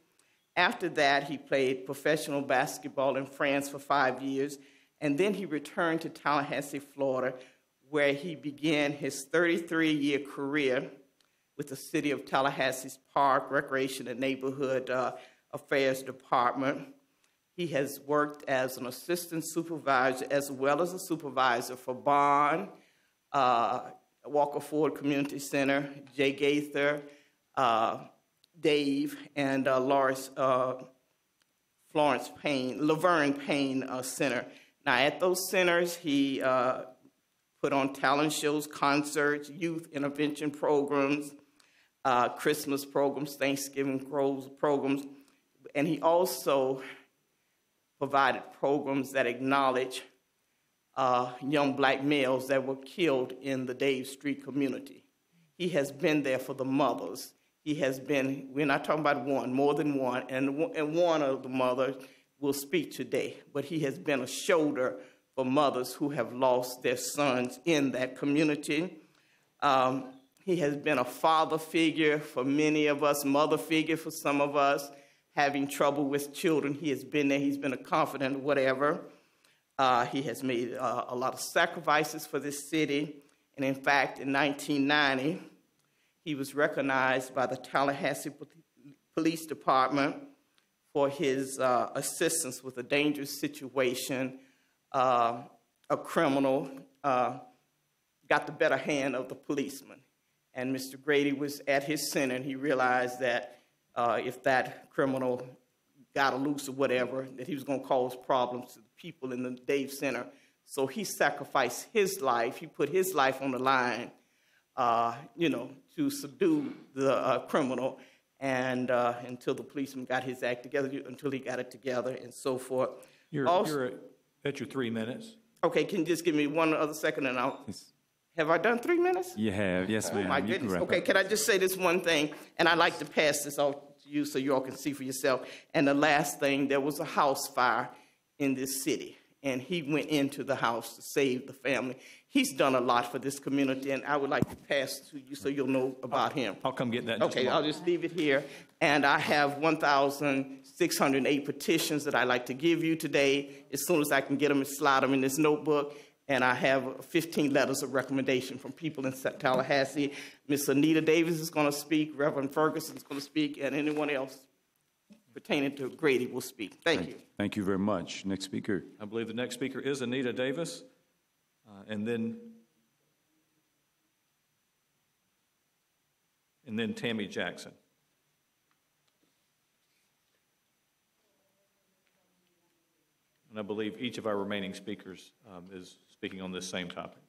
After that, he played professional basketball in France for 5 years, and then he returned to Tallahassee, Florida, where he began his 33-year career with the City of Tallahassee's Park, Recreation, and Neighborhood Affairs Department. He has worked as an assistant supervisor as well as a supervisor for Bond, Walker Ford Community Center, Jay Gaither, Dave, and Laverne Payne Center. Now, at those centers, he put on talent shows, concerts, youth intervention programs, Christmas programs, Thanksgiving programs, and he also provided programs that acknowledge young black males that were killed in the Dave Street community. He has been there for the mothers. He has been, we're not talking about one, more than one, and one of the mothers will speak today, but he has been a shoulder for mothers who have lost their sons in that community. He has been a father figure for many of us, mother figure for some of us, having trouble with children. He has been there. He's been a confidant, whatever. He has made a lot of sacrifices for this city. And in fact, in 1990, he was recognized by the Tallahassee Police Department for his assistance with a dangerous situation. A criminal got the better hand of the policeman. And Mr. Grady was at his center, and he realized that if that criminal got loose or whatever, that he was going to cause problems to the people in the Dave Center. So he sacrificed his life. He put his life on the line to subdue the criminal, and until the policeman got his act together, until he got it together, and so forth. You're at your 3 minutes. Okay, can you just give me one other second, and I'll. Have I done 3 minutes? You have, yes, ma'am. Oh, my goodness. Okay, can I just say this one thing? And I'd like to pass this off to you so you all can see for yourself. And the last thing, there was a house fire in this city, and he went into the house to save the family. He's done a lot for this community, and I would like to pass to you so you'll know about him. I'll come get that. Okay, I'll just leave it here. And I have 1,608 petitions that I'd like to give you today. As soon as I can get them and slide them in this notebook. And I have 15 letters of recommendation from people in Tallahassee. Miss Anita Davis is going to speak, Reverend Ferguson is going to speak, and anyone else pertaining to Grady will speak. Thank you. Thank you very much. Next speaker. I believe the next speaker is Anita Davis, and then Tammy Jackson. And I believe each of our remaining speakers is speaking on this same topic.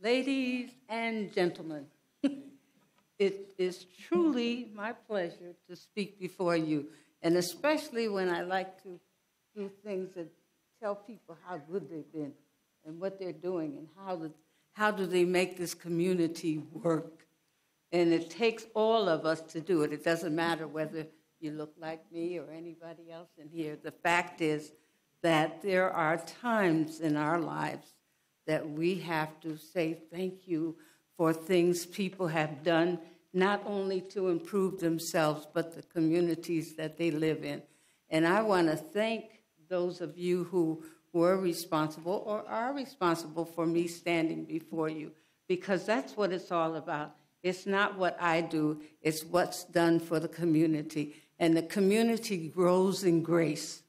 Ladies and gentlemen, it is truly my pleasure to speak before you, and especially when I like to do things that tell people how good they've been and what they're doing and how do they make this community work. And it takes all of us to do it. It doesn't matter whether you look like me or anybody else in here. The fact is that there are times in our lives that we have to say thank you for things people have done, not only to improve themselves, but the communities that they live in. And I want to thank those of you who were responsible or are responsible for me standing before you, because that's what it's all about. It's not what I do, it's what's done for the community. And the community grows in grace,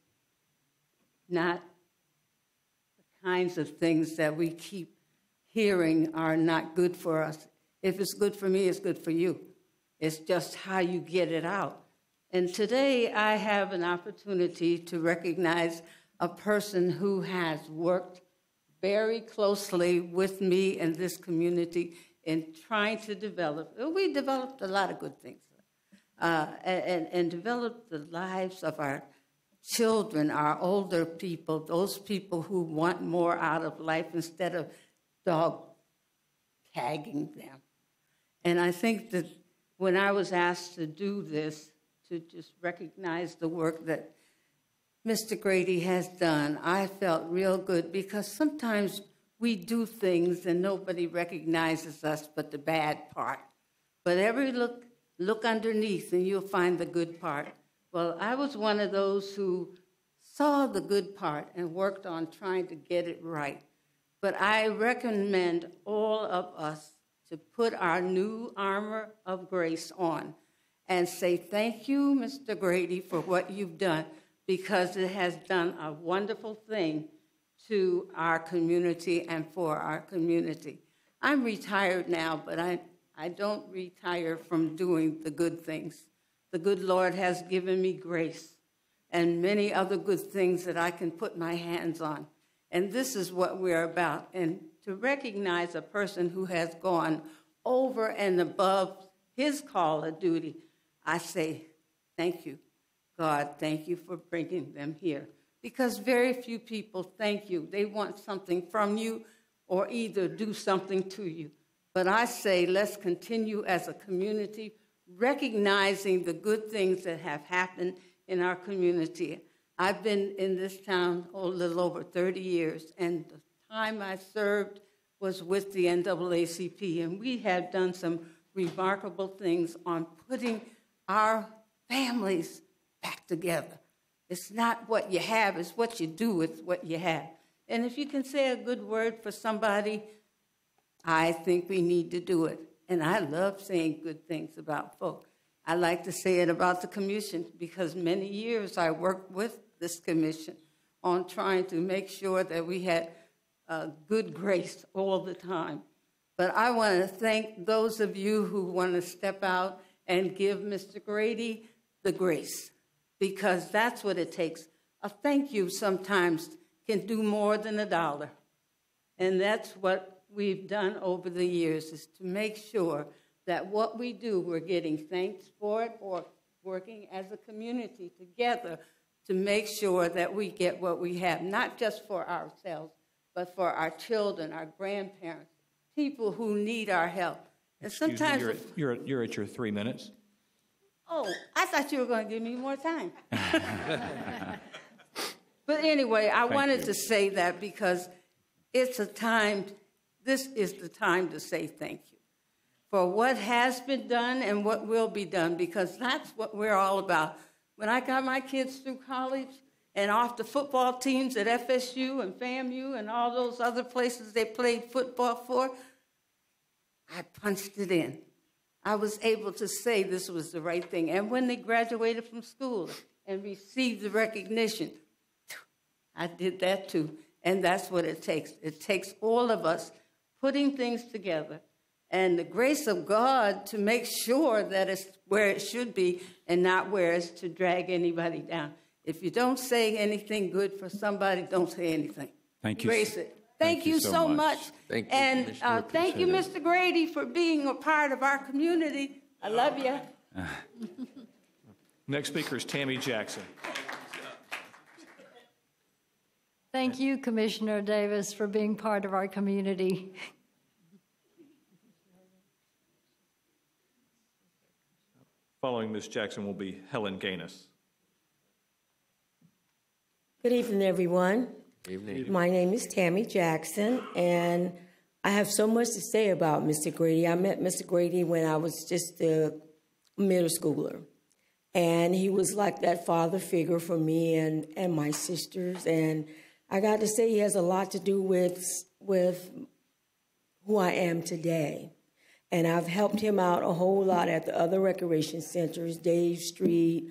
not the kinds of things that we keep hearing are not good for us. If it's good for me, it's good for you. It's just how you get it out. And today I have an opportunity to recognize a person who has worked very closely with me and this community in trying to develop. We developed a lot of good things, and developed the lives of our children, our older people, those people who want more out of life instead of dog tagging them. And I think that when I was asked to do this, to just recognize the work that Mr. Grady has done, I felt real good, because sometimes we do things and nobody recognizes us but the bad part. But look underneath and you'll find the good part. Well, I was one of those who saw the good part and worked on trying to get it right. But I recommend all of us to put our new armor of grace on and say thank you, Mr. Grady, for what you've done, because it has done a wonderful thing to our community and for our community. I'm retired now, but I don't retire from doing the good things. The good Lord has given me grace and many other good things that I can put my hands on. And this is what we're about. And to recognize a person who has gone over and above his call of duty, I say, thank you, God, thank you for bringing them here. Because very few people thank you. They want something from you or either do something to you. But I say let's continue as a community recognizing the good things that have happened in our community. I've been in this town a little over 30 years, and the time I served was with the NAACP, and we have done some remarkable things on putting our families back together. It's not what you have, it's what you do with what you have. And if you can say a good word for somebody, I think we need to do it. And I love saying good things about folk. I like to say it about the commission because many years I worked with this commission on trying to make sure that we had good grace all the time. But I want to thank those of you who want to step out and give Mr. Grady the grace, because that's what it takes. a thank you sometimes can do more than $1. And that's what we've done over the years, is to make sure that what we do, we're getting thanks for it, or working as a community together to make sure that we get what we have, not just for ourselves, but for our children, our grandparents, people who need our help. And sometimes you're at your 3 minutes. Oh, I thought you were going to give me more time. But anyway, I wanted to say that because it's a time, this is the time to say thank you for what has been done and what will be done, because that's what we're all about. When I got my kids through college and off the football teams at FSU and FAMU and all those other places they played football for, I punched it in. I was able to say this was the right thing. And when they graduated from school and received the recognition, I did that too. And that's what it takes. It takes all of us putting things together and the grace of God to make sure that it's where it should be and not where it's to drag anybody down. If you don't say anything good for somebody, don't say anything. Thank you. Embrace it. Thank you so much. Thank you, and thank you, Commissioner. Mr. Grady, for being a part of our community. I love you. Next speaker is Tammy Jackson. Thank you, Commissioner Davis, for being part of our community. Following Ms. Jackson will be Helen Gaines. Good evening, everyone. Evening. My name is Tammy Jackson, and I have so much to say about Mr. Grady. I met Mr. Grady when I was just a middle schooler, and he was like that father figure for me and my sisters, and I got to say he has a lot to do with who I am today. And I've helped him out a whole lot at the other recreation centers, Dave Street,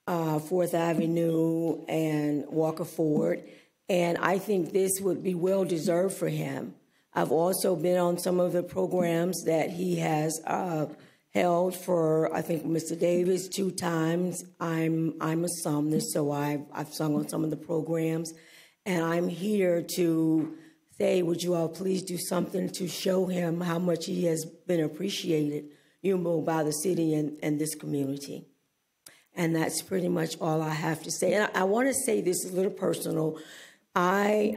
4th Avenue, and Walker Ford. And I think this would be well-deserved for him. I've also been on some of the programs that he has held for, I think, Mr. Davis 2 times. I'm a psalmist, so I've sung on some of the programs. And I'm here to say, would you all please do something to show him how much he has been appreciated, by the city and this community. And that's pretty much all I have to say. And I want to say this is a little personal. I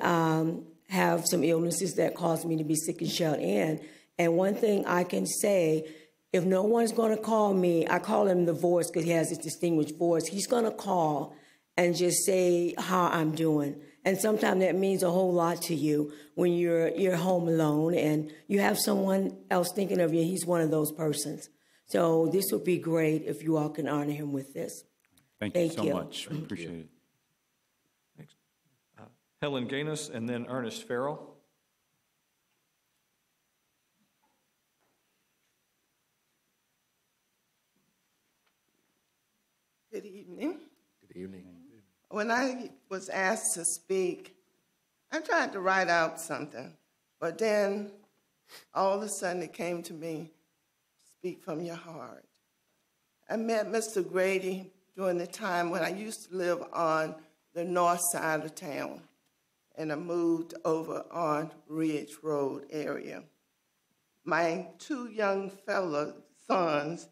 have some illnesses that cause me to be sick and shut in. And one thing I can say, if no one's going to call me, I call him the voice because he has this distinguished voice. He's going to call and just say how I'm doing. And sometimes that means a whole lot to you when you're home alone and you have someone else thinking of you. He's one of those persons. So this would be great if you all can honor him with this. Thank you so much. I appreciate it. Next. Helen Gaines and then Ernest Farrell. Good evening. Good evening. When I was asked to speak, I tried to write out something, but then all of a sudden it came to me, speak from your heart. I met Mr. Grady during the time when I used to live on the north side of town, and I moved over on Ridge Road area. My 2 young fellow sons,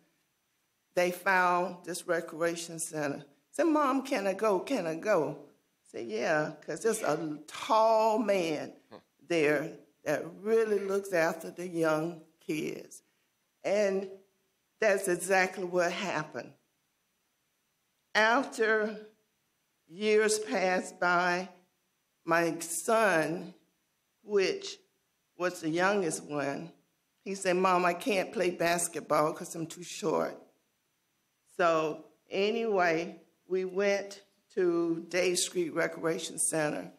they found this recreation center. Said, Mom, can I go? Can I go? I said, yeah, because there's a tall man there that really looks after the young kids. And that's exactly what happened. After years passed by, my son, which was the youngest one, he said, Mom, I can't play basketball because I'm too short. So anyway, we went to Day Street Recreation Center,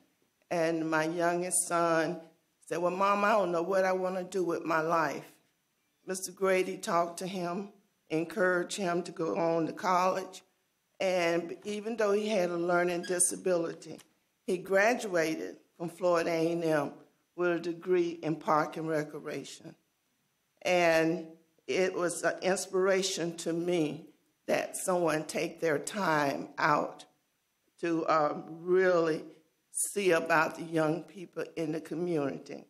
and my youngest son said, well, Mom, I don't know what I want to do with my life. Mr. Grady talked to him, encouraged him to go on to college, and even though he had a learning disability, he graduated from Florida A&M with a degree in park and recreation. And it was an inspiration to me that someone take their time out to really see about the young people in the community.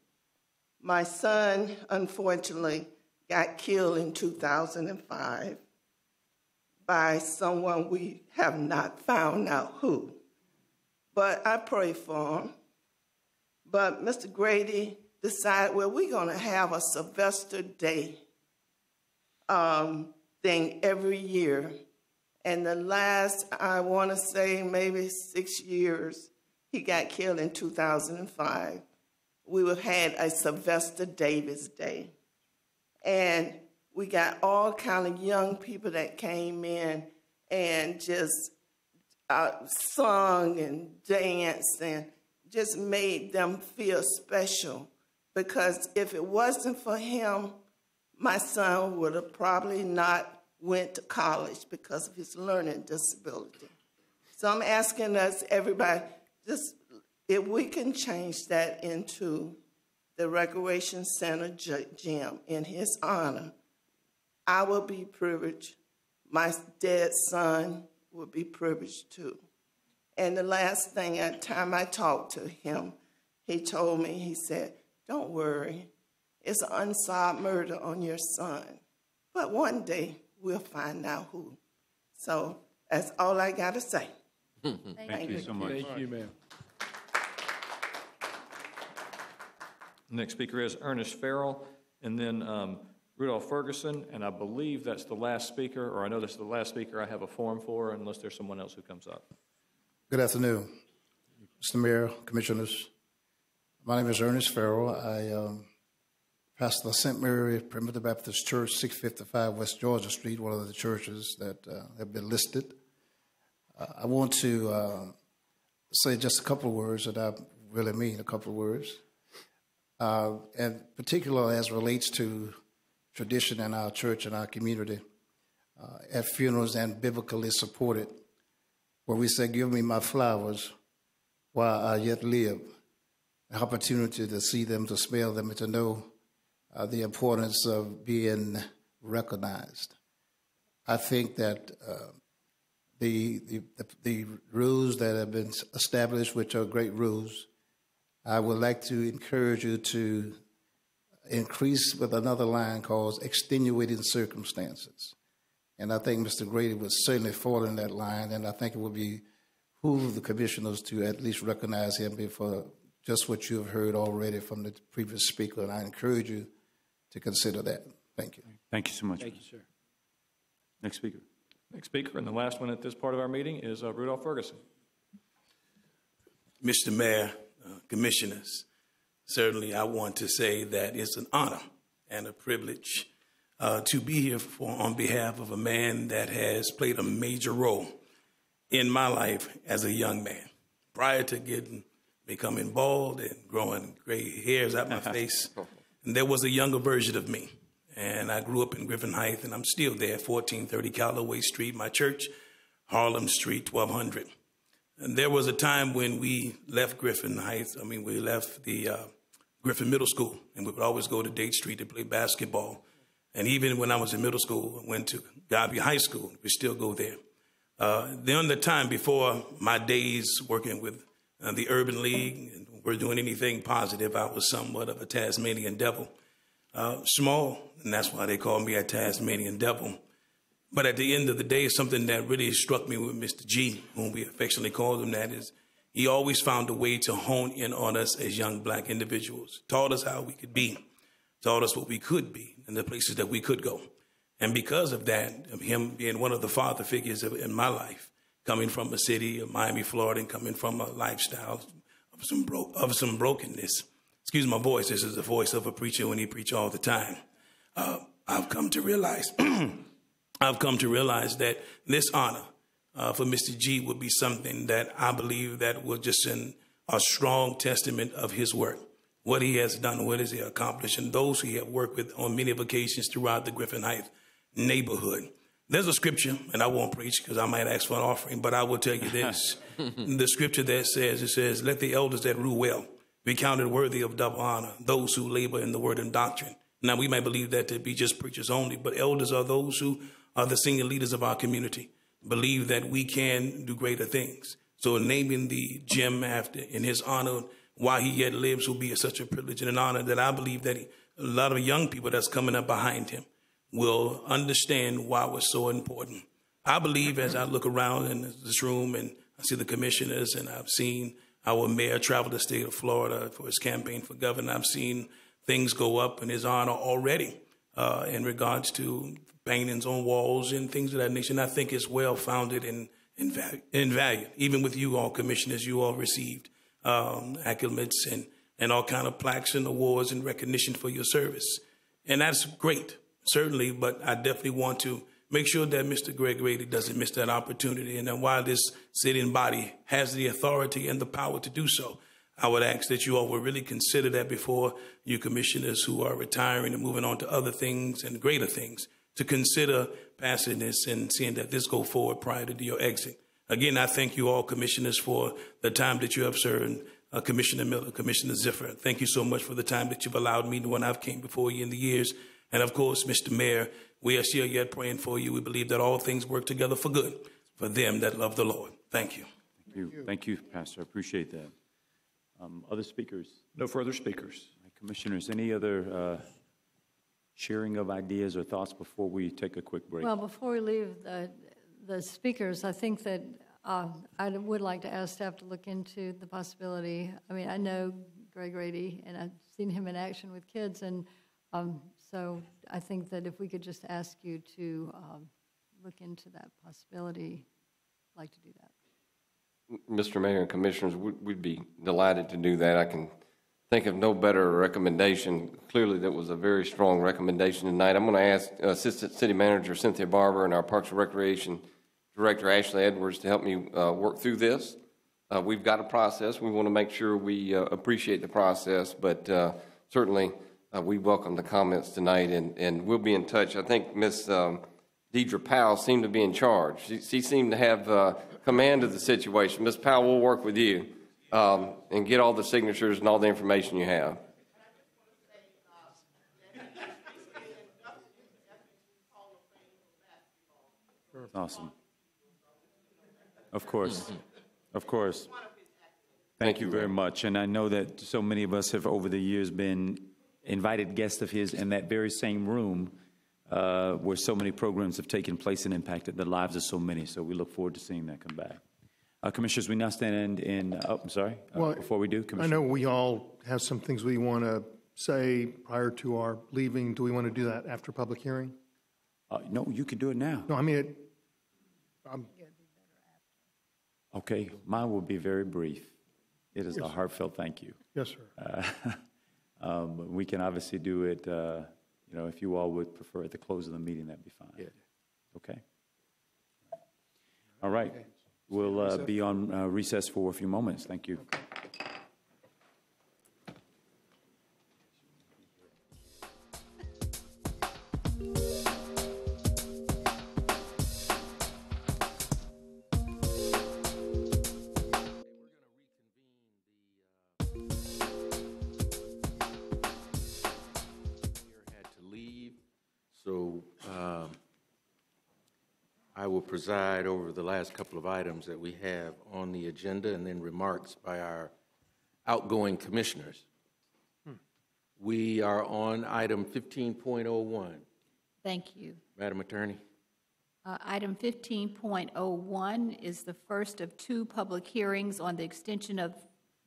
My son, unfortunately, got killed in 2005 by someone we have not found out who. But I pray for him. But Mr. Grady decided, well, we're going to have a Sylvester Day thing every year. And the last, I want to say, maybe 6 years, he got killed in 2005. We have had a Sylvester Davis Day. And we got all kind of young people that came in and just sung and danced and just made them feel special. Because if it wasn't for him, my son would have probably not went to college because of his learning disability. So I'm asking us, everybody, just if we can change that into the Recreation Center gym in his honor, I will be privileged. My dead son will be privileged too. And the last thing, at the time I talked to him, he told me, he said, don't worry, it's an unsolved murder on your son. But one day we'll find out who. So that's all I got to say. Thank you so much. Thank you, ma'am. Next speaker is Ernest Farrell, and then Rudolph Ferguson, and I believe that's the last speaker, or I know that's the last speaker I have a form for, unless there's someone else who comes up. Good afternoon, Mr. Mayor, Commissioners. My name is Ernest Farrell. I pastor St. Mary Primitive Baptist Church, 655 West Georgia Street, one of the churches that have been listed. I want to say just a couple of words that I really mean, a couple of words. And particularly as relates to tradition in our church and our community, at funerals and biblically supported, where we say, give me my flowers while I yet live, an opportunity to see them, to smell them, and to know the importance of being recognized. I think that the rules that have been established, which are great rules, I would like to encourage you to increase with another line called extenuating circumstances. And I think Mr. Grady would certainly fall in that line, and I think it would behoove the commissioners to at least recognize him for just what you have heard already from the previous speaker, and I encourage you to consider that. Thank you. Thank you so much. Thank you, sir. Next speaker. Next speaker, and the last one at this part of our meeting is Rudolph Ferguson. Mr. Mayor, Commissioners, certainly I want to say that it's an honor and a privilege to be here on behalf of a man that has played a major role in my life as a young man. Prior to becoming bald and growing gray hairs out my face, and there was a younger version of me. And I grew up in Griffin Heights, and I'm still there, 1430 Callaway Street, my church, Harlem Street, 1200. And there was a time when we left Griffin Heights, we left the Griffin Middle School, and we would always go to Date Street to play basketball. And even when I was in middle school, I went to Godby High School. We still go there. Then the time before my days working with the Urban League, and we're doing anything positive, I was somewhat of a Tasmanian devil. Small, and that's why they call me a Tasmanian devil. But at the end of the day, something that really struck me with Mr. G, whom we affectionately call him that, is he always found a way to hone in on us as young black individuals, taught us how we could be, taught us what we could be and the places that we could go. And because of that, him being one of the father figures in my life, coming from a city of Miami, Florida, and coming from a lifestyle of some brokenness. Excuse my voice. This is the voice of a preacher when he preaches all the time. I've come to realize that this honor for Mr. G would be something that I believe that will just send a strong testament of his work, what he has done, what has he accomplished, and those he have worked with on many occasions throughout the Griffin Heights neighborhood. There's a scripture, and I won't preach because I might ask for an offering, but I will tell you this. The scripture that says, let the elders that rule well be counted worthy of double honor, those who labor in the word and doctrine. Now, we might believe that to be just preachers only, but elders are those who are the senior leaders of our community, believe that we can do greater things. So naming the gym after in his honor while he yet lives will be such a privilege and an honor that I believe that a lot of young people that's coming up behind him will understand why it was so important. I believe as I look around in this room and I see the commissioners and I've seen our mayor travel the state of Florida for his campaign for governor, I've seen things go up in his honor already in regards to paintings on walls and things of that nature. And I think it's well founded in value. Even with you all commissioners, you all received acclimates and all kind of plaques and awards and recognition for your service. And that's great, certainly, but I definitely want to make sure that Mr. Greg Rady doesn't miss that opportunity. And then while this sitting body has the authority and the power to do so, I would ask that you all would really consider that before you commissioners who are retiring and moving on to other things and greater things, to consider passing this and seeing that this go forward prior to your exit. Again, I thank you all commissioners for the time that you have served. Commissioner Miller, Commissioner Ziffer, thank you so much for the time that you've allowed me when I've came before you in the years. And of course, Mr. Mayor, we are still yet praying for you. We believe that all things work together for good for them that love the Lord. Thank you. Thank you, Pastor. I appreciate that. Other speakers? No further speakers. Commissioners, any other sharing of ideas or thoughts before we take a quick break? Well, before we leave the speakers, I think that I would like to ask staff to look into the possibility. I mean, I know Greg Rady, and I've seen him in action with kids, and so I think that if we could just ask you to look into that possibility, I'd like to do that. Mr. Mayor and Commissioners, we'd be delighted to do that. I can think of no better recommendation. Clearly, that was a very strong recommendation tonight. I'm going to ask Assistant City Manager Cynthia Barber and our Parks and Recreation Director Ashley Edwards to help me work through this. We've got a process. We want to make sure we appreciate the process, but certainly we welcome the comments tonight, and we'll be in touch. I think Ms. Deidre Powell seemed to be in charge. She seemed to have command of the situation. Ms. Powell, we'll work with you and get all the signatures and all the information you have. Awesome. Of course. Of course. Thank you very much. And I know that so many of us have over the years been invited guests of his in that very same room where so many programs have taken place and impacted the lives of so many. So we look forward to seeing that come back. Commissioners, we now stand in I'm sorry, before we do, I know we all have some things we want to say prior to our leaving. Do we want to do that after public hearing? No, you can do it now. No, I mean, Okay, mine will be very brief. It is a heartfelt thank you. Yes, sir. We can obviously do it, if you all would prefer at the close of the meeting, that'd be fine. Yeah. Okay. All right. We'll be on recess for a few moments. Thank you. Okay. So I will preside over the last couple of items that we have on the agenda and then remarks by our outgoing commissioners. We are on item 15.01. Thank you. Madam Attorney. Item 15.01 is the first of two public hearings on the extension of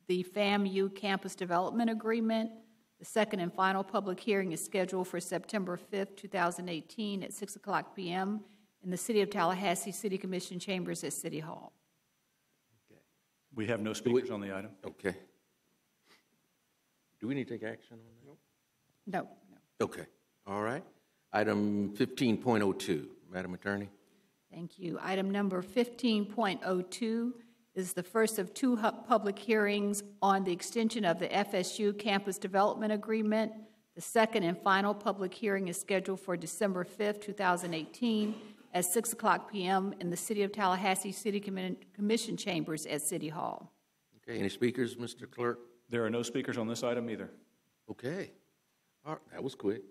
the FAMU Campus Development Agreement. The second and final public hearing is scheduled for September 5th, 2018 at 6 o'clock p.m. in the City of Tallahassee City Commission chambers at City Hall. Okay. We have no speakers on the item. Okay. Do we need to take action on that? No. Okay. All right. Item 15.02. Madam Attorney. Thank you. Item number 15.02 is the first of two public hearings on the extension of the FSU Campus Development Agreement. The second and final public hearing is scheduled for December 5th, 2018 at 6 o'clock p.m. in the City of Tallahassee City Commission chambers at City Hall. Okay. Any speakers, Mr. Clerk? There are no speakers on this item either. Okay. All right. That was quick.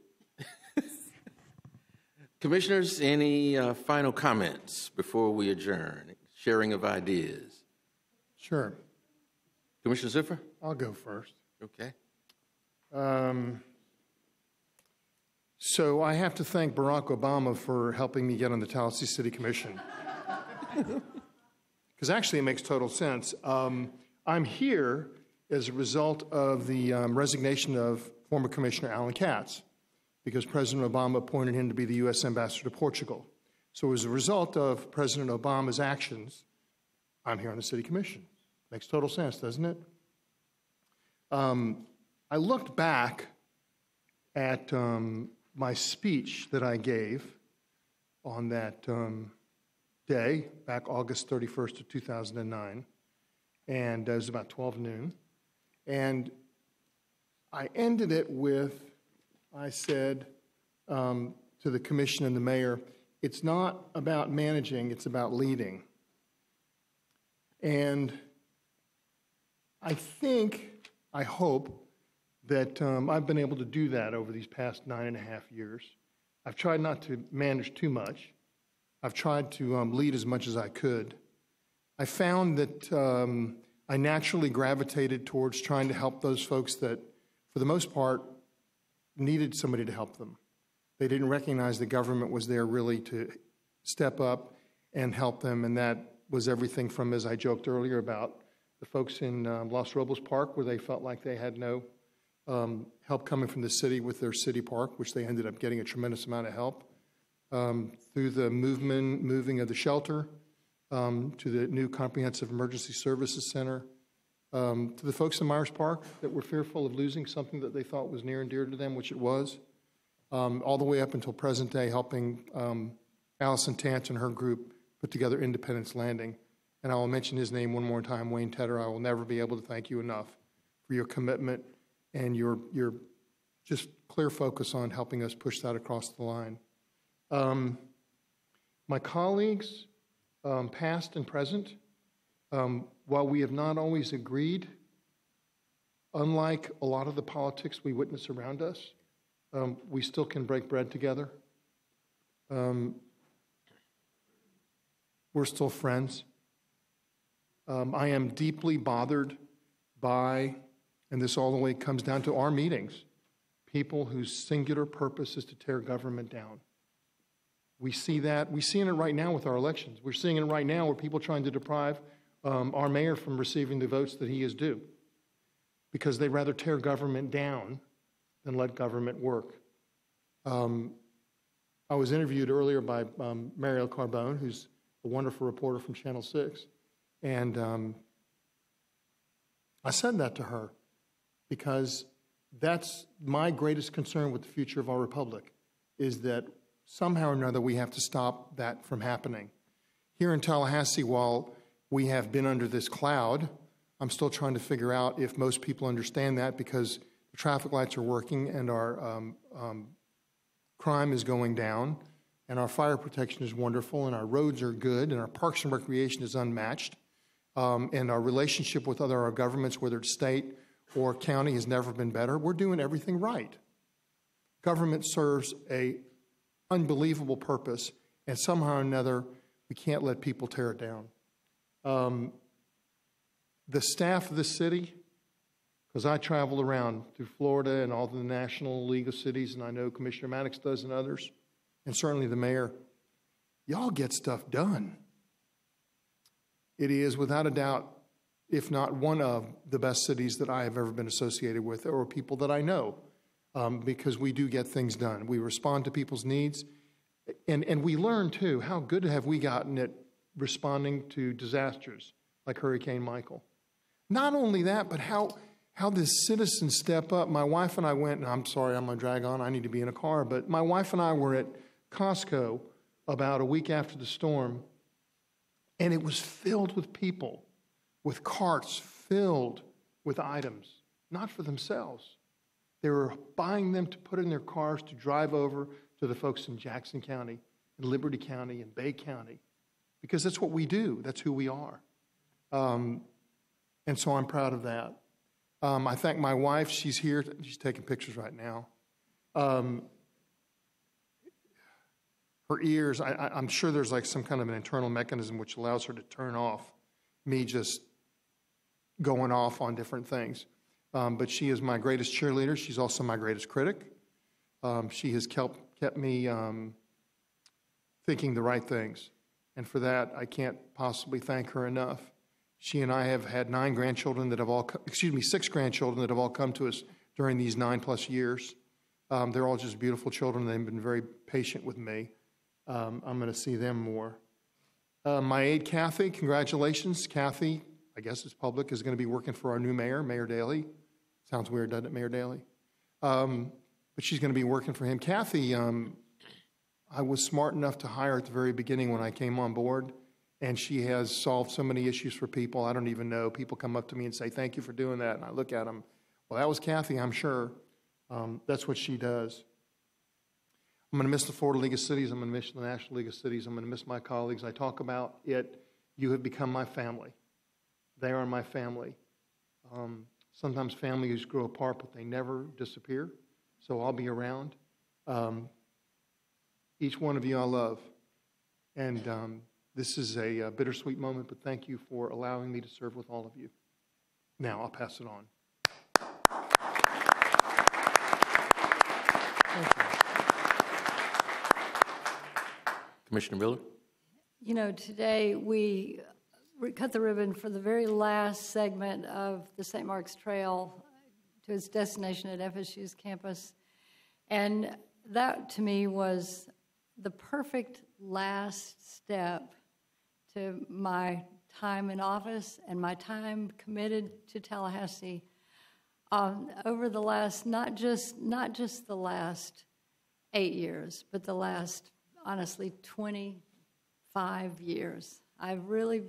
Commissioners, any final comments before we adjourn? Sharing of ideas? Sure. Commissioner Ziffer? I'll go first. Okay. So I have to thank Barack Obama for helping me get on the Tallahassee City Commission. Because actually it makes total sense. I'm here as a result of the resignation of former Commissioner Alan Katz, because President Obama appointed him to be the U.S. Ambassador to Portugal. So as a result of President Obama's actions, I'm here on the City Commission. Makes total sense, doesn't it? I looked back at my speech that I gave on that day, back August 31st of 2009, and it was about 12 noon. And I ended it with, I said to the commission and the mayor, it's not about managing, it's about leading. And I hope that I've been able to do that over these past 9.5 years. I've tried not to manage too much. I've tried to lead as much as I could. I found that I naturally gravitated towards trying to help those folks that, for the most part, needed somebody to help them. They didn't recognize the government was there really to step up and help them, and that was everything from, as I joked earlier, about the folks in Los Robles Park, where they felt like they had no help coming from the city with their city park, which they ended up getting a tremendous amount of help, through the moving of the shelter, to the new Comprehensive Emergency Services Center, to the folks in Myers Park that were fearful of losing something that they thought was near and dear to them, which it was, all the way up until present day, helping Allison Tant and her group put together Independence Landing. And I will mention his name one more time, Wayne Tedder. I will never be able to thank you enough for your commitment and your just clear focus on helping us push that across the line. My colleagues, past and present, while we have not always agreed, unlike a lot of the politics we witness around us, we still can break bread together. We're still friends. I am deeply bothered by, and this all the way comes down to our meetings, people whose singular purpose is to tear government down. We see that. We're seeing it right now with our elections. We're seeing it right now where people are trying to deprive our mayor from receiving the votes that he is due because they'd rather tear government down than let government work. I was interviewed earlier by Mariel Carbone, who's a wonderful reporter from Channel 6, and I said that to her because that's my greatest concern with the future of our republic, is that somehow or another we have to stop that from happening. Here in Tallahassee, while we have been under this cloud, I'm still trying to figure out if most people understand that, because the traffic lights are working and our crime is going down and our fire protection is wonderful and our roads are good and our parks and recreation is unmatched, and our relationship with other governments, whether it's state or county, has never been better. We're doing everything right. Government serves a unbelievable purpose, and somehow or another, we can't let people tear it down. The staff of the city, because I travel around through Florida and all the National League of Cities, and I know Commissioner Maddox does and others, and certainly the mayor, y'all get stuff done. It is, without a doubt, if not one of the best cities that I have ever been associated with, or people that I know, because we do get things done. We respond to people's needs, and we learn, too, how good have we gotten at responding to disasters like Hurricane Michael. Not only that, but how the citizens step up. My wife and I went, and I'm sorry, I'm going to drag on, I need to be in a car, but my wife and I were at Costco about a week after the storm, and it was filled with people, with carts filled with items, not for themselves. They were buying them to put in their cars to drive over to the folks in Jackson County, in Liberty County, and Bay County, because that's what we do. That's who we are. And so I'm proud of that. I thank my wife. She's here. She's taking pictures right now. Her ears, I'm sure there's like some kind of an internal mechanism which allows her to turn off me just going off on different things. But she is my greatest cheerleader. She's also my greatest critic. She has kept me thinking the right things. And for that, I can't possibly thank her enough. She and I have had 6 grandchildren that have all come to us during these 9+ years. They're all just beautiful children. They've been very patient with me. I'm going to see them more. My aide, Kathy, congratulations. Kathy, I guess it's public, is going to be working for our new mayor, Mayor Daley. Sounds weird, doesn't it, Mayor Daley? But she's going to be working for him. Kathy, I was smart enough to hire at the very beginning when I came on board, and she has solved so many issues for people. I don't even know. People come up to me and say, thank you for doing that. And I look at them, well, that was Kathy, I'm sure. That's what she does. I'm going to miss the Florida League of Cities. I'm going to miss the National League of Cities. I'm going to miss my colleagues. I talk about it. You have become my family. They are my family. Sometimes families grow apart, but they never disappear. So I'll be around. Each one of you I love. And this is a bittersweet moment, but thank you for allowing me to serve with all of you. Now I'll pass it on. Commissioner Miller? You know, today we cut the ribbon for the very last segment of the St. Mark's Trail to its destination at FSU's campus. And that, to me, was the perfect last step to my time in office and my time committed to Tallahassee over the last, not just the last 8 years, but the last, honestly, 25 years. I've really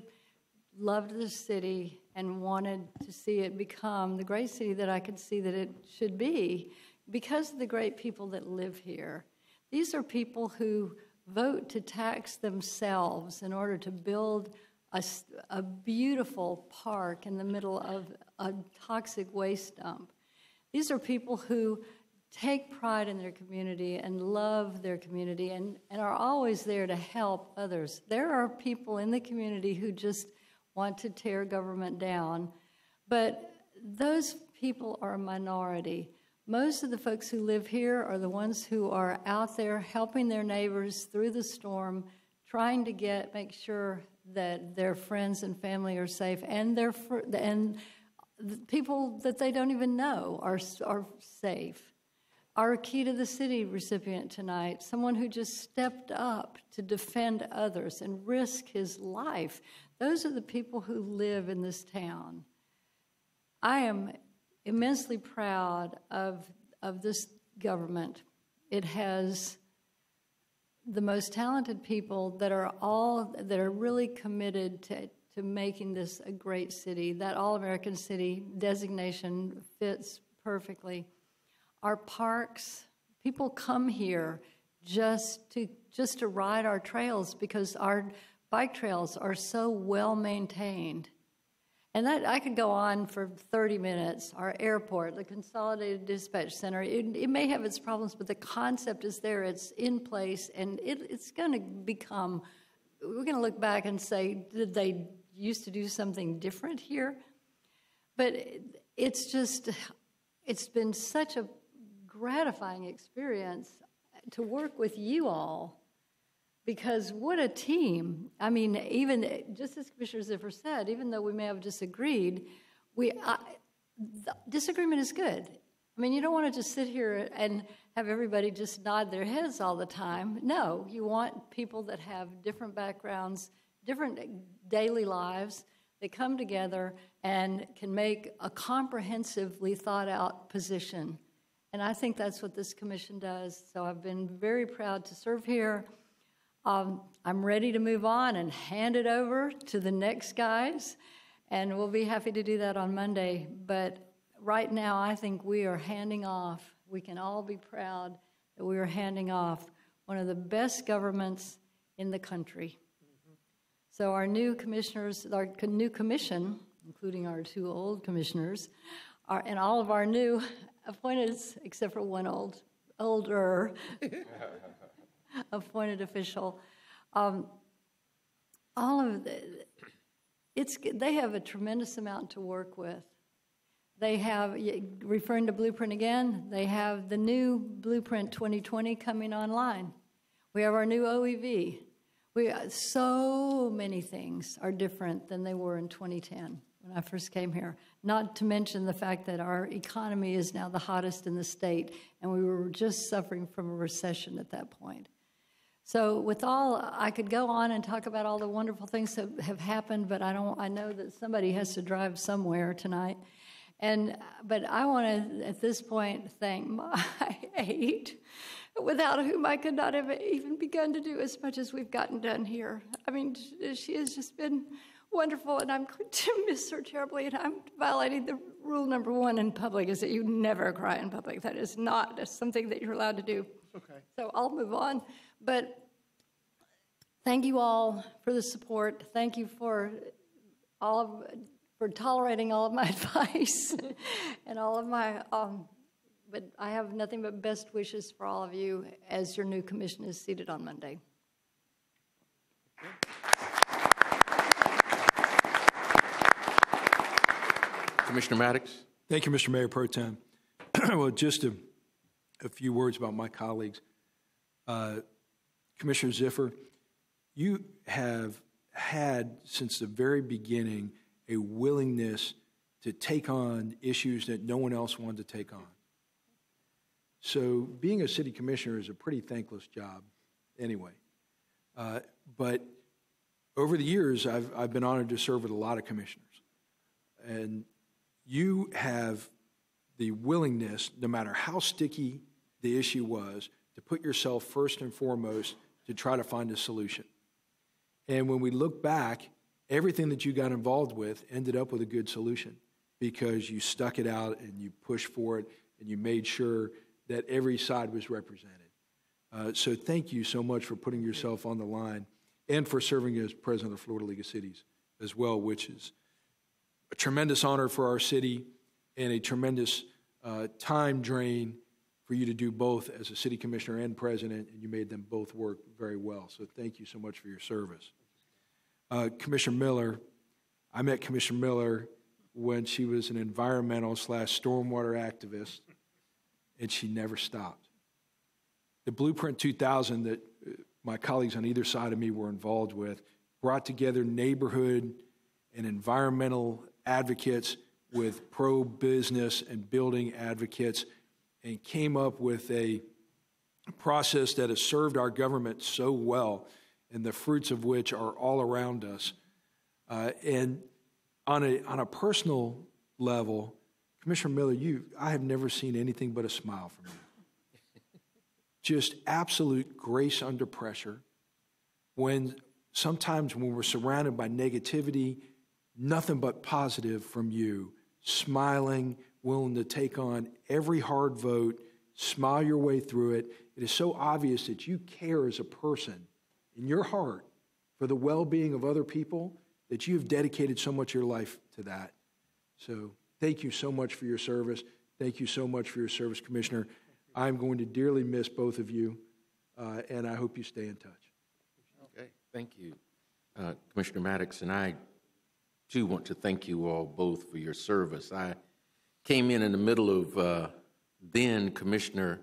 loved this city and wanted to see it become the great city that I could see that it should be because of the great people that live here. These are people who vote to tax themselves in order to build a beautiful park in the middle of a toxic waste dump. These are people who take pride in their community and love their community and are always there to help others. There are people in the community who just want to tear government down, but those people are a minority. Most of the folks who live here are the ones who are out there helping their neighbors through the storm, trying to make sure that their friends and family are safe, and the people that they don't even know are safe. Our Key to the City recipient tonight, someone who just stepped up to defend others and risk his life. Those are the people who live in this town. I am immensely proud of this government. It has the most talented people that are really committed to making this a great city. That All-American City designation fits perfectly. Our parks, people come here just to ride our trails because our bike trails are so well maintained. And that I could go on for 30 minutes. Our airport, the Consolidated Dispatch Center, it may have its problems, but the concept is there, it's in place, and it's going to become, we're going to look back and say, did they used to do something different here? But it's been such a gratifying experience to work with you all, because what a team. I mean, even just as Commissioner Ziffer said, even though we may have disagreed, disagreement is good. I mean, you don't want to just sit here and have everybody just nod their heads all the time. No, you want people that have different backgrounds, different daily lives, that come together and can make a comprehensively thought out position. And I think that's what this commission does. So I've been very proud to serve here. I'm ready to move on and hand it over to the next guys, and we'll be happy to do that on Monday. But right now, I think we are handing off. We can all be proud that we are handing off one of the best governments in the country. So our new commissioners, our new commission, including our 2 old commissioners, and all of our new appointeds, except for one older appointed official, all of they have a tremendous amount to work with. They have, referring to Blueprint again, they have the new Blueprint 2020 coming online. We have our new OEV. So many things are different than they were in 2010 when I first came here. Not to mention the fact that our economy is now the hottest in the state, and we were just suffering from a recession at that point. So with all, I could go on and talk about all the wonderful things that have happened, but I know that somebody has to drive somewhere tonight. But I want to, at this point, thank my aide, without whom I could not have even begun to do as much as we've gotten done here. I mean, she has just been wonderful, and I'm going to miss her terribly, and I'm violating the rule number 1 in public, is that you never cry in public. That is not something that you're allowed to do. Okay. So I'll move on. But thank you all for the support. Thank you for tolerating all of my advice and all of my, but I have nothing but best wishes for all of you as your new commission is seated on Monday. Commissioner Maddox. Thank you, Mr. Mayor Pro Tem. Well, just a few words about my colleagues. Commissioner Ziffer, you have had since the very beginning a willingness to take on issues that no one else wanted to take on. So being a city commissioner is a pretty thankless job anyway. But over the years, I've been honored to serve with a lot of commissioners. And you have the willingness, no matter how sticky the issue was, to put yourself first and foremost to try to find a solution. And when we look back, everything that you got involved with ended up with a good solution because you stuck it out and you pushed for it and you made sure that every side was represented. So thank you so much for putting yourself on the line and for serving as president of the Florida League of Cities as well, which is a tremendous honor for our city and a tremendous time drain for you to do both as a city commissioner and president, and you made them both work very well. So thank you so much for your service. Commissioner Miller, I met Commissioner Miller when she was an environmental/stormwater activist, and she never stopped. The Blueprint 2000 that my colleagues on either side of me were involved with brought together neighborhood and environmental advocates with pro-business and building advocates and came up with a process that has served our government so well and the fruits of which are all around us. And on a personal level, Commissioner Miller, I have never seen anything but a smile from you. Just absolute grace under pressure. Sometimes when we're surrounded by negativity, nothing but positive from you, smiling, willing to take on every hard vote, smile your way through it. It is so obvious that you care as a person in your heart for the well-being of other people that you've dedicated so much of your life to that. So thank you so much for your service. Thank you so much for your service, Commissioner. I'm going to dearly miss both of you, and I hope you stay in touch. Okay, thank you, Commissioner Maddox, and I, too, want to thank you all both for your service. I came in the middle of then Commissioner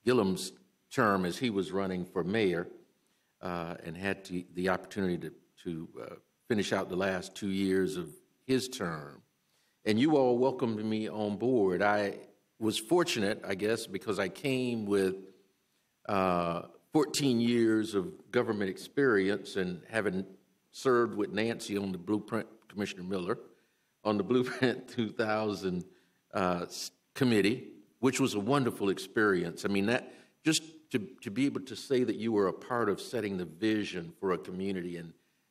Gillum's term as he was running for mayor and had the opportunity to finish out the last 2 years of his term. And you all welcomed me on board. I was fortunate, I guess, because I came with 14 years of government experience and having served with Nancy on the Blueprint, Commissioner Miller, on the Blueprint 2000 committee, which was a wonderful experience. I mean, that just to be able to say that you were a part of setting the vision for a community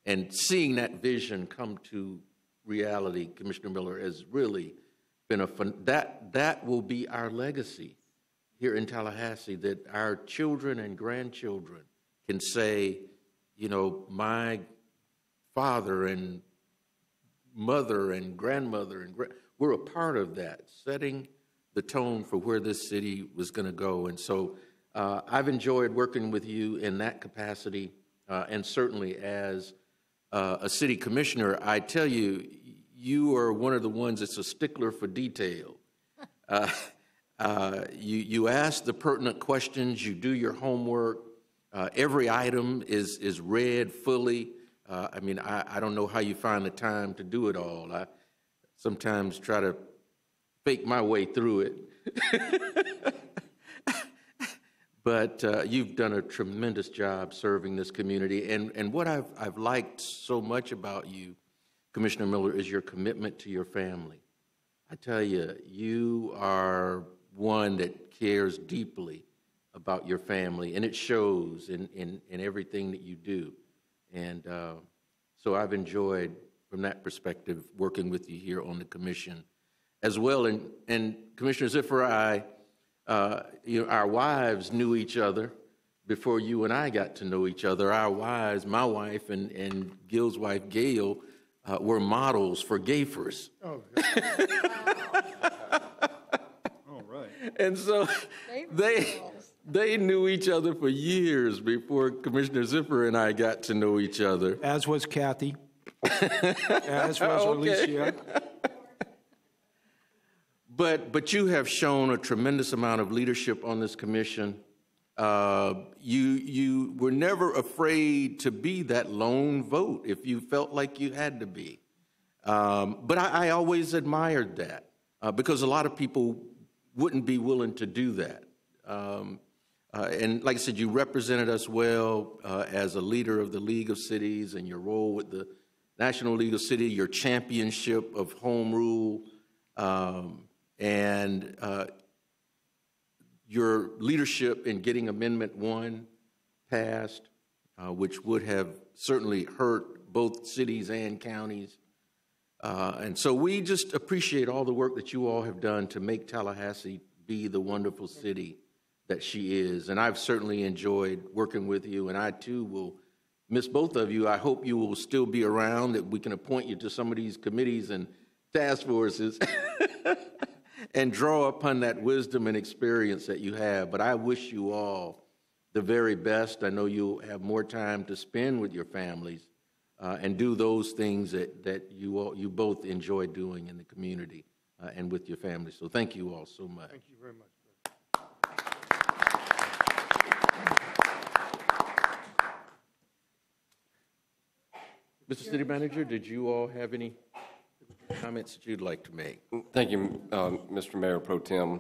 and seeing that vision come to reality, Commissioner Miller, has really been a fun. That will be our legacy here in Tallahassee, that our children and grandchildren can say, you know, my father and mother and grandmother, we're a part of that, setting the tone for where this city was going to go. And so I've enjoyed working with you in that capacity, and certainly as a city commissioner, I tell you, you are one of the ones that's a stickler for detail. You ask the pertinent questions, you do your homework. Every item is read fully. I mean, I don't know how you find the time to do it all. I sometimes try to fake my way through it. But you've done a tremendous job serving this community. And what I've liked so much about you, Commissioner Miller, is your commitment to your family. I tell you, you are one that cares deeply about your family, and it shows in everything that you do. And so I've enjoyed, from that perspective, working with you here on the commission as well. And Commissioner Ziffer, our wives knew each other before you and I got to know each other. Our wives, my wife and Gil's wife, Gail, were models for Gayfers. Oh, all right. And so they knew each other for years before Commissioner Ziffer and I got to know each other. As was Kathy. As was Alicia. But you have shown a tremendous amount of leadership on this commission. You were never afraid to be that lone vote if you felt like you had to be. But I always admired that because a lot of people wouldn't be willing to do that. And like I said, you represented us well as a leader of the League of Cities and your role with the National League of Cities, your championship of home rule, and your leadership in getting Amendment 1 passed, which would have certainly hurt both cities and counties. And so we just appreciate all the work that you all have done to make Tallahassee be the wonderful city that she is. And I've certainly enjoyed working with you, and I too will miss both of you. I hope you will still be around, that we can appoint you to some of these committees and task forces and draw upon that wisdom and experience that you have. But I wish you all the very best. I know you'll have more time to spend with your families and do those things that you both enjoy doing in the community and with your family. So thank you all so much. Thank you very much. Mr. City Manager, did you all have any comments that you'd like to make? Thank you, Mr. Mayor Pro Tem.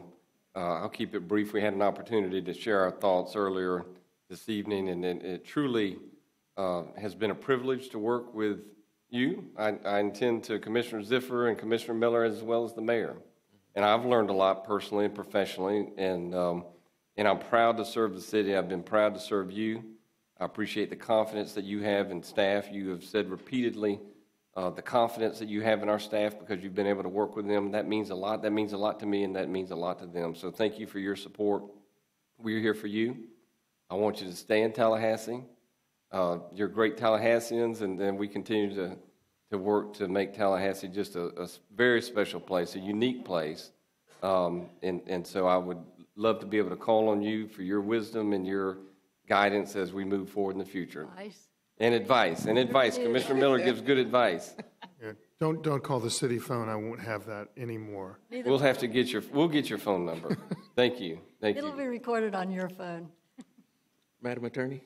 I'll keep it brief. We had an opportunity to share our thoughts earlier this evening, and it truly has been a privilege to work with you. I intend to Commissioner Ziffer and Commissioner Miller as well as the mayor. And I've learned a lot personally and professionally, and I'm proud to serve the city. I've been proud to serve you. I appreciate the confidence that you have in staff. You have said repeatedly the confidence that you have in our staff because you've been able to work with them. That means a lot. That means a lot to me, and that means a lot to them. So thank you for your support. We're here for you. I want you to stay in Tallahassee. You're great Tallahasseans, and then we continue to work to make Tallahassee just a very special place, a unique place. And so I would love to be able to call on you for your wisdom and your guidance as we move forward in the future. Advice. Commissioner Miller gives good advice. Yeah, don't call the city phone. I won't have that anymore. We'll have to get your phone number. Thank you. It'll be recorded on your phone. Madam Attorney.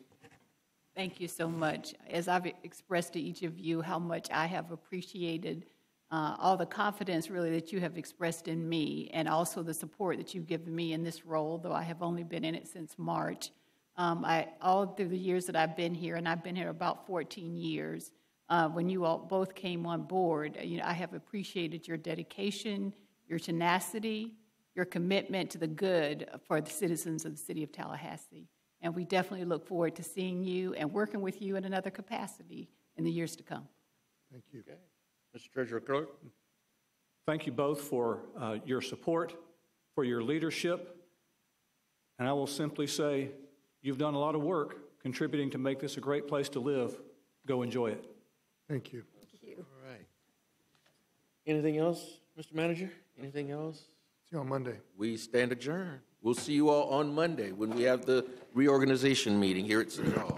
Thank you so much. As I've expressed to each of you how much I have appreciated all the confidence really that you have expressed in me, and also the support that you've given me in this role, though I have only been in it since March. All through the years that I've been here, and I've been here about 14 years, when you all both came on board, I have appreciated your dedication, your tenacity, your commitment to the good for the citizens of the city of Tallahassee. And we definitely look forward to seeing you and working with you in another capacity in the years to come. Thank you. Okay. Mr. Treasurer Clerk. Thank you both for your support, for your leadership. And I will simply say, you've done a lot of work contributing to make this a great place to live. Go enjoy it. Thank you. Thank you. All right. Anything else, Mr. Manager? Anything else? See you on Monday. We stand adjourned. We'll see you all on Monday when we have the reorganization meeting here at City Hall.